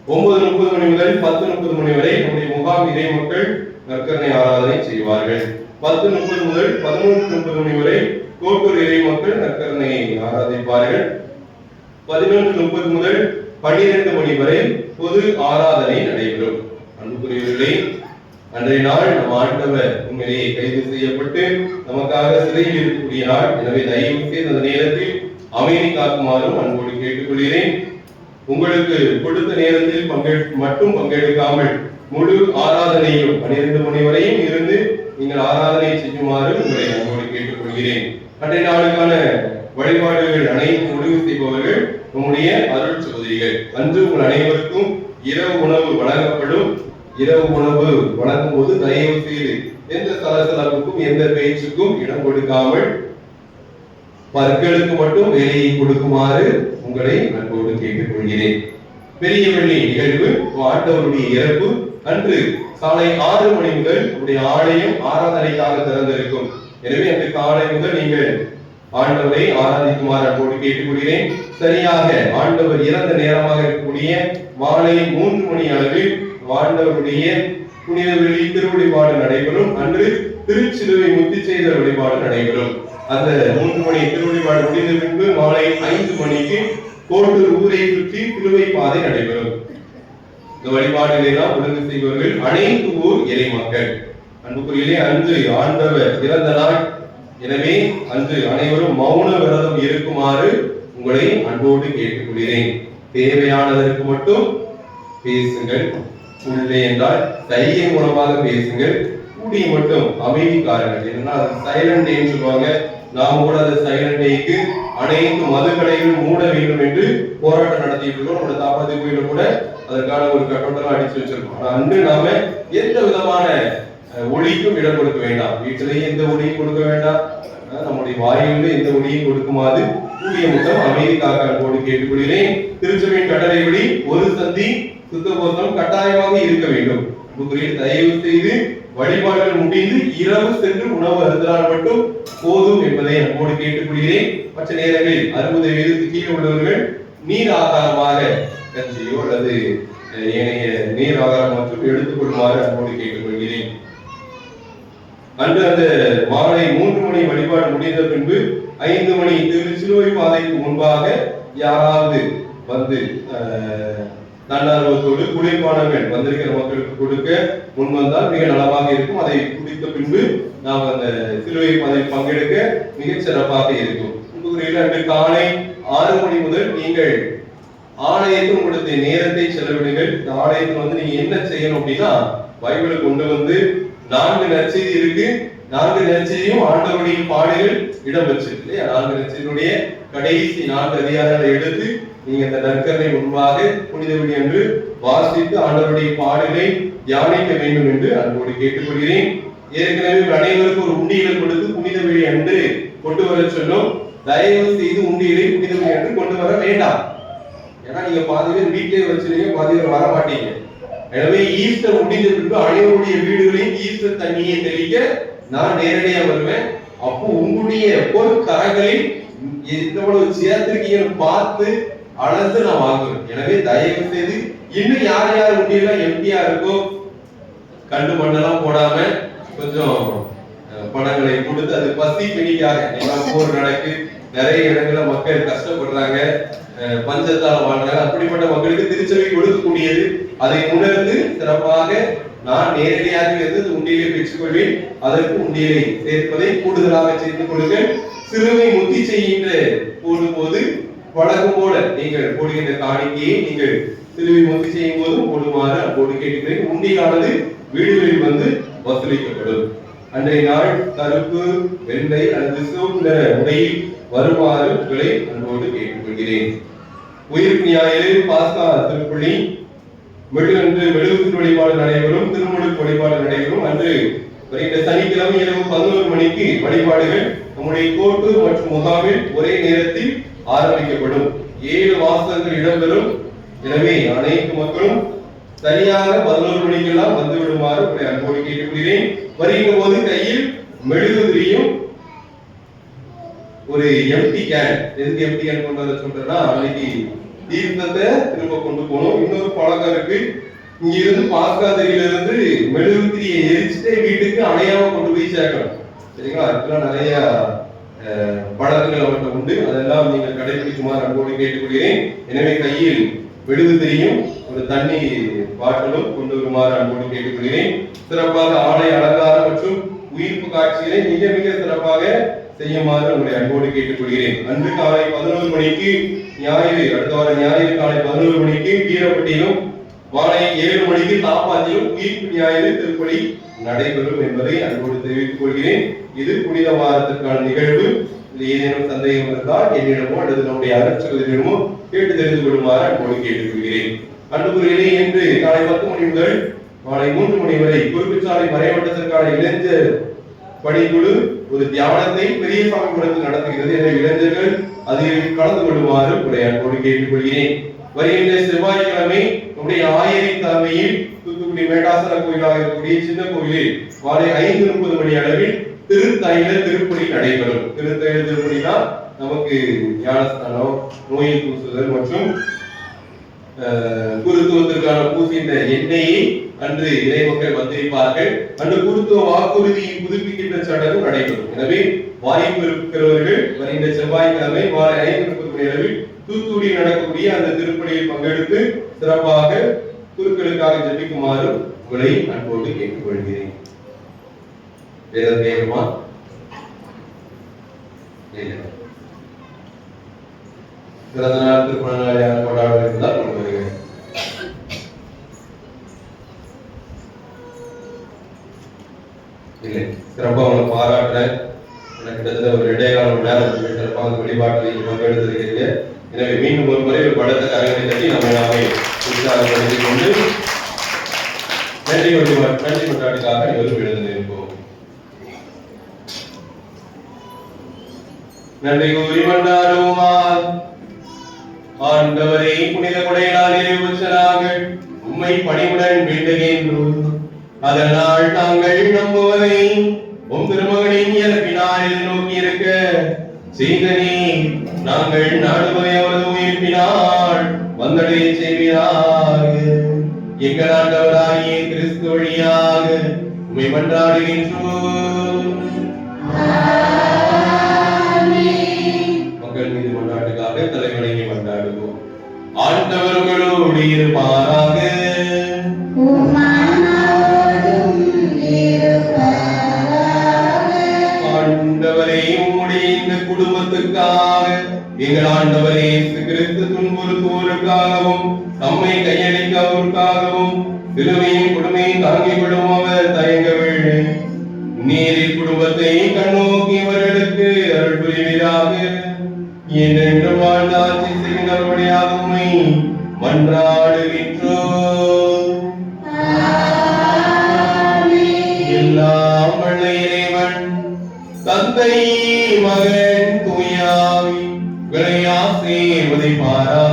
9:30 மணி முதல் 10:30 மணி வரை நம்முடைய முகாம் இறை மக்கள் நற்கருணை ஆராதனை செய்வார்கள். 10:30 முதல் 11:30 மணி வரை கோட்டூர் இறை மக்கள் நற்கருணையை ஆராதிப்பார்கள். 11:30 முதல் 12 மணி வரை பொது ஆராதனை நடைபெறும். அன்புக்குரியவர்களே, அன்றைய நாள் நம் ஆண்டவர் உண்மையிலேயே கைது செய்யப்பட்டு நமக்காக சிறையில் இருக்கக்கூடிய நாள். எனவே தயவு செய்து அந்த நேரத்தில் அமைதி காக்குமாறும் அன்போடு கேட்டுக்கொள்கிறேன். உங்களுக்கு கொடுத்த நேரத்தில் பங்கெடுக்காமல் முழு ஆராதனையும் 12 மணி வரையும் இருந்து நீங்கள் ஆராதனை செய்யுமாறு உங்களை அன்போடு கேட்டுக்கொள்கிறேன். அன்றைய நாளுக்கான வழிபாடுகள் அனைத்து முடிவு செய்பவர்கள் நம்முடைய அருள் சகோதரிகள். அன்று உங்கள் அனைவருக்கும் இரவு உணவு வழங்கப்படும். இரவு உணவு வழங்கும் போது தயவு செய்து எந்த சலசலப்புக்கும் எந்த பேச்சுக்கும் இடம் கொடுக்காமல் பற்களுக்கு மட்டும் வேலையை கொடுக்குமாறு உங்களை அன்போடு கேட்டுக்கொள்கிறேன். பெரிய வெள்ளி நிகழ்வு ஆண்டவருடைய இறப்பு அன்று காலை 6 மணி முதல் நம்முடைய ஆலயம் ஆராதனைக்காக திறந்திருக்கும். எனவே அந்த காலை முதல் நீங்கள் ஆண்டவரை ஆராதிக்குமாறு அன்போடு கேட்டுக்கொள்கிறேன். சரியாக ஆண்டவர் இறந்த நேரமாக இருக்கக்கூடிய மாலை 3 மணி அளவில் ஆண்டவருடைய புனித வெள்ளி திருவழிபாடு நடைபெறும். அன்று திருச்சிலுவை முத்தி செய்த வழிபாடு நடைபெறும். அந்த 3 மணி திருவழிபாடு முடிந்த பின்பு மாலை 5 மணிக்கு கோட்டூர் ஊரை சுற்றி சிலுவை பாதை நடைபெறும். இந்த வழிபாடுகளை தான் ஒழுங்கு செய்பவர்கள் அனைத்து ஊர் இறை மக்கள். அன்புக்குரியலே அன்று ஆண்டவர் இறந்த நாள். எனவே அன்று அனைவரும் மௌன விரதம் இருக்குமாறு உங்களை அன்போடு கேட்டுக்கொள்கிறேன். தேவையானதற்கு மட்டும் பேசுங்கள். இல்லை என்றால் சைகை மூலமாக பேசுங்கள். கூடிய மட்டும் அமைதி காருங்கள். ஏன்னா அது சைலண்ட் டேன்னு சொல்லுவாங்க. நாம் கூட அந்த சைலண்ட் டேக்கு அனைத்து மதுக்கடைகள் மூட வேண்டும் என்று போராட்டம் நடத்திட்டு இருக்கோம். நம்மளோட தாப்பாத்தி கோயில கூட அதற்கான ஒரு கட்டணம் அடிச்சு வச்சிருக்கோம். ஆனா அன்று நாம எந்த விதமான ஒளிக்கும் இடம் கொடுக்க வேண்டாம். வீட்டிலேயே எந்த ஒளியும் கொடுக்க வேண்டாம். நம்முடைய வாயிலிருந்து எந்த ஒளியும் கொடுக்குமாறு கூடிய மட்டும் அமைதி காக்க அன்போடு கேட்டுக்கொள்கிறேன். திருச்சபையின் கட்டளைப்படி ஒரு சந்தி சுத்தபோதம் கட்டாயமாக இருக்க வேண்டும். தயவு செய்து வழிபாடுகள் முடிந்து இரவு சென்று உணவு அருந்தினால் மட்டும் போதும் என்பதை அன்போடு கேட்டுக்கொள்கிறேன். மற்ற நேரங்களில் 60 வயதுக்கு கீழே உள்ளவர்கள் நீர் ஆகாரமாக கஞ்சியோ அல்லது ஏனைய நீர் ஆகாரம் மற்றும் எடுத்துக்கொள்ளுமாறு அன்போடு கேட்டுக்கொள்கிறேன். அன்று அந்த மாலை 3 மணி வழிபாடு முடிந்த பின்பு 5 மணி சிலுவை பாதைக்கு முன்பாக யாராவது வந்து தன்னார்வத்தோடு குளிர்பானங்கள் வந்திருக்கிற மக்களுக்கு கொடுக்க முன் வந்தால் மிக நலமாக இருக்கும். அதை குடித்த பின்பு நாம் அந்த சிலுவை பாதையில் பங்கெடுக்க மிகச் சிறப்பாக இருக்கும். அன்று காலை 6 மணி முதல் நீங்கள் ஆலயத்தில் உங்களுடைய நேரத்தை செலவிடுங்கள். இந்த ஆலயத்தில் வந்து நீங்க என்ன செய்யணும் அப்படின்னா, பைபிளை கொண்டு வந்து 4 நற்செய்தி இருக்கு. 4 நற்செய்தியும் ஆண்டவருடைய பாடுகள் இடம் வச்சிருக்கு இல்லையா? 4 நற்செய்தியுடைய கடைசி 4 அதிகாரங்களை எடுத்து நீங்க இந்த நற்கரை முன்பாக புனித வெள்ளி அன்று வாசித்து ஆண்டவருடைய பாடுகளை தியானிக்க வேண்டும் என்று அன்போடு கேட்டுக்கொள்கிறேன். ஏற்கனவே அனைவருக்கும் ஒரு உண்டியலை கொடுத்து புனித வெள்ளி அன்று கொண்டு வர சொன்னோம். தயவு செய்து உண்டியலை புனித வெள்ளி அன்று கொண்டு வர வேண்டாம். ஏன்னா நீங்க பாதி பேர் வீட்டிலே வச்சிருக்கீங்க, பாதி பேர் வர மாட்டீங்க. எனவே ஈஸ்டர் முடிந்த பின்பு அனைவருடைய வீடுகளையும் ஈஸ்டர் தண்ணியை தெளிக்க நான் நேரடியா வருவேன். அப்போ உங்களுடைய பொருட்கரங்களில் எவ்வளவு சேர்த்திருக்கீங்கன்னு பார்த்து அளந்து நான் வாங்குவேன். எனவே தயவு செய்து இன்னும் யார் யார் உண்டியெல்லாம் எம்டியா இருக்கோ கண்டு மண்ணெல்லாம் போடாம கொஞ்சம் பணங்களை கொடுத்து அது பசி பிணிக்காக போர் நடக்கு, நிறைய இடங்கள்ல மக்கள் கஷ்டப்படுறாங்க, பஞ்சத்தால வாழ்றாங்க. அப்படிப்பட்ட மக்களுக்கு திருச்சபை கொடுக்கக்கூடியது. அதை உணர்ந்து சிறப்பாக நான் நேரடியாக இருந்து உண்டியலை பெற்றுக்கொள்வேன். அதற்கு உண்டியலை சேர்ப்பதை கூடுதலாக செய்து கொடுங்க. சிலுவை முத்தி செய்கின்ற போடும்போது வழக்கம் போல நீங்கள் போடுகின்ற காணிக்கையை நீங்கள் சிலுவை முத்தி செய்யும் போதும் போடுமாறு அப்போது கேட்கிறேன். உண்டியலானது வீடுகளில் வந்து வசூலிக்கப்படும். அன்றைய நாள் கருப்பு, வெள்ளை அல்லது சிவப்பு நிற உடையில் வருமாறு உங்களை அன்போடு கேட்டுக்கொள்கிறேன். உயிர் ஞாயிறு பாஸ்கா திருப்பலி மெழுகுதிரி வழிபாடு நடைபெறும். திருமுழுக்கு வழிபாடு நடைபெறும். அன்று வருகின்ற சனிக்கிழமை இரவு 11 மணிக்கு வழிபாடுகள் நம்முடைய கோட்டூர் மற்றும் முகாமில் ஒரே நேரத்தில் ஆரம்பிக்கப்படும். 7 வாசகங்கள் இடம்பெறும். எனவே அனைத்து மக்களும் சரியாக 11 மணிக்கெல்லாம் வந்து விடுமாறு உங்களை அன்போடு கேட்டுக்கொள்கிறேன். வருகின்ற போது கையில் மெழுகுதிரியும் ஒரு எம்டி கேன். எதுக்கு எம்டி கேன் கொண்டு வர சொல்றேன்னா, அன்னைக்கு தீர்த்தத்தை திரும்ப கொண்டு போகணும். இன்னொரு பழக்கம் இருக்கு. இங்க இருந்து பாஸ்காதிரியில இருந்து மெழுகுதிரியை எரிச்சுட்டே வீட்டுக்கு அணையாம கொண்டு போய் சேர்க்கணும். சரிங்களா? அதுக்கெல்லாம் நிறைய பழக்கங்கள் அவர்கள் உண்டு. அதெல்லாம் நீங்கள் கடைபிடிக்குமாறு அன்போடு கேட்டுக்கொள்கிறேன். எனவே கையில் மெழுகுதிரியும் ஒரு தண்ணி பாட்டிலும் கொண்டு வருமாறு அன்போடு கேட்டுக்கொள்கிறேன். சிறப்பாக ஆடை அலங்காரம் மற்றும் உயிர்ப்பு காட்சிகளை மிக மிக சிறப்பாக செய்யுமாறு உங்களை அன்போடு கேட்டுக்கொள்கிறேன். அன்று காலை 11 மணிக்கு ஞாயிறு, அடுத்த வார ஞாயிறு காலை 11 மணிக்கு வீரப்பட்டியிலும் மாலை 7 மணிக்கு தாப்பாத்திலும் உயிர்ப்பு ஞாயிறு திருப்பலி நடைபெறும் என்பதை அன்போடு தெரிவித்துக் கொள்கிறேன். இது புனித வாரத்திற்கான நிகழ்வு. இது ஏதேனும் சந்தேகம் இருந்தால் என்னிடமோ அல்லது நம்முடைய அரசகரிடமோ கேட்டு தெரிந்து கொள்ளுமாறு அன்போடு கேட்டுக்கொள்கிறேன். அன்புக்குரியவர்களே, இன்று காலை 10 மணி முதல் மாலை 3 மணி வரை குறுக்குச்சாலை மறைவட்டத்திற்கான இளைஞர் பணிக்குழு ஒரு தியானத்தை பெரிய சாமிபுரத்தில் நடத்துகிறது. எனவே இளைஞர்கள் அதில் கலந்து கொள்ளுமாறு உங்களை அன்போடு கேட்டுக்கொள்கிறேன். வருகின்ற செவ்வாய்க்கிழமை நம்முடைய ஆயரின் தலைமையில் தூத்துக்குடி மேட்டாசன கோயிலாக இருக்கக்கூடிய சின்ன கோயிலில் மாலை 5:30 மணி அளவில் திருத்தைல திருப்பலி நடைபெறும். திருத்தைல திருப்பலினா நமக்கு ஞானஸ்தானம், நோயில் பூசுதல் மற்றும் குருத்துவத்திற்கான பூசிந்த எண்ணெயை அன்று இறைமக்கள் வந்திருப்பார்கள். அன்று குருத்துவ வாக்குறுதி புதுப்பிக்கின்ற சடங்கு நடைபெறும். எனவே வாய்ப்பு இருக்கிறவர்கள் வருகின்ற செவ்வாய்க்கிழமை மாலை 5:30 மணி அளவில் தூத்துக்குடியில் நடக்கக்கூடிய அந்த திருப்பலியில் பங்கெடுத்து சிறப்பாக குருக்களுக்காக ஜெபிக்குமாறு உங்களை அன்போடு கேட்டுக்கொள்கிறேன். வேற வேணுமா? பிறந்த நாள் திருமண நாள் யார் கொண்டாட இருந்தால் இல்லை, சிறப்பாக அவங்களை பாராட்டுறேன். எனக்கு கிட்டத்தட்ட ஒரு 2.5 மணி நேரம் சிறப்பாக அந்த வழிபாட்டில் பங்கெடுத்திருக்கிறீங்க. எனவே மீண்டும் ஒரு முறை ஒரு படத்தை கரங்களை தட்டி நாமே உற்சாகப்படுத்திக் கொண்டு நன்றி கொண்டாடுக்காக எல்லோரும் எழுந்திருப்போம். நன்றி கூறி கொண்டாடுவோமா. ஆண்டவரை புனித கொடையினால் நிறைவுற்ற நாங்கள் உம்மை பணிவுடன் வேண்டுகின்றோம். அதனால் நாங்கள் நம்புவதை உம் திருமகனின் இறப்பினால் நோக்கி இருக்க செய்தனே நாங்கள் நாடுவதை அவரது உயிர்ப்பினால் வந்தடைய செய்வீராக. எங்கள் ஆண்டவராகிய கிறிஸ்து வழியாக உம்மை மன்றாடுகின்றோம். மக்கள் மீது மன்றாட்டுக்காக தலைவணங்கி மன்றாடுவோம். ஆண்டவர்களோடு இருப்பாராக. ஆண்டவரே உம்முடைய இந்த குடும்பத்துக்காக எங்கள் ஆண்டவரே கிறிஸ்து துன்புறுத்துவோருக்காகவும் தம்மை கையளிக்கவருக்காகவும் சிலுவையின் கொடுமையை தாங்கிக் கொள்ளும் அவர் தயங்கவில்லை. நீரில் குடும்பத்தை கண்ணோக்கி அவர்களுக்கு அருள் புரிவீராக. என்றென்று வாழ்ந்து ஆட்சி செய்கின்றவருடைய உம்மை மன்றாடுகின்றோம். எல்லாம் வல்ல இறைவன் தந்தை மகன் தூயாவி ஆசீர்வதிப்பாராக.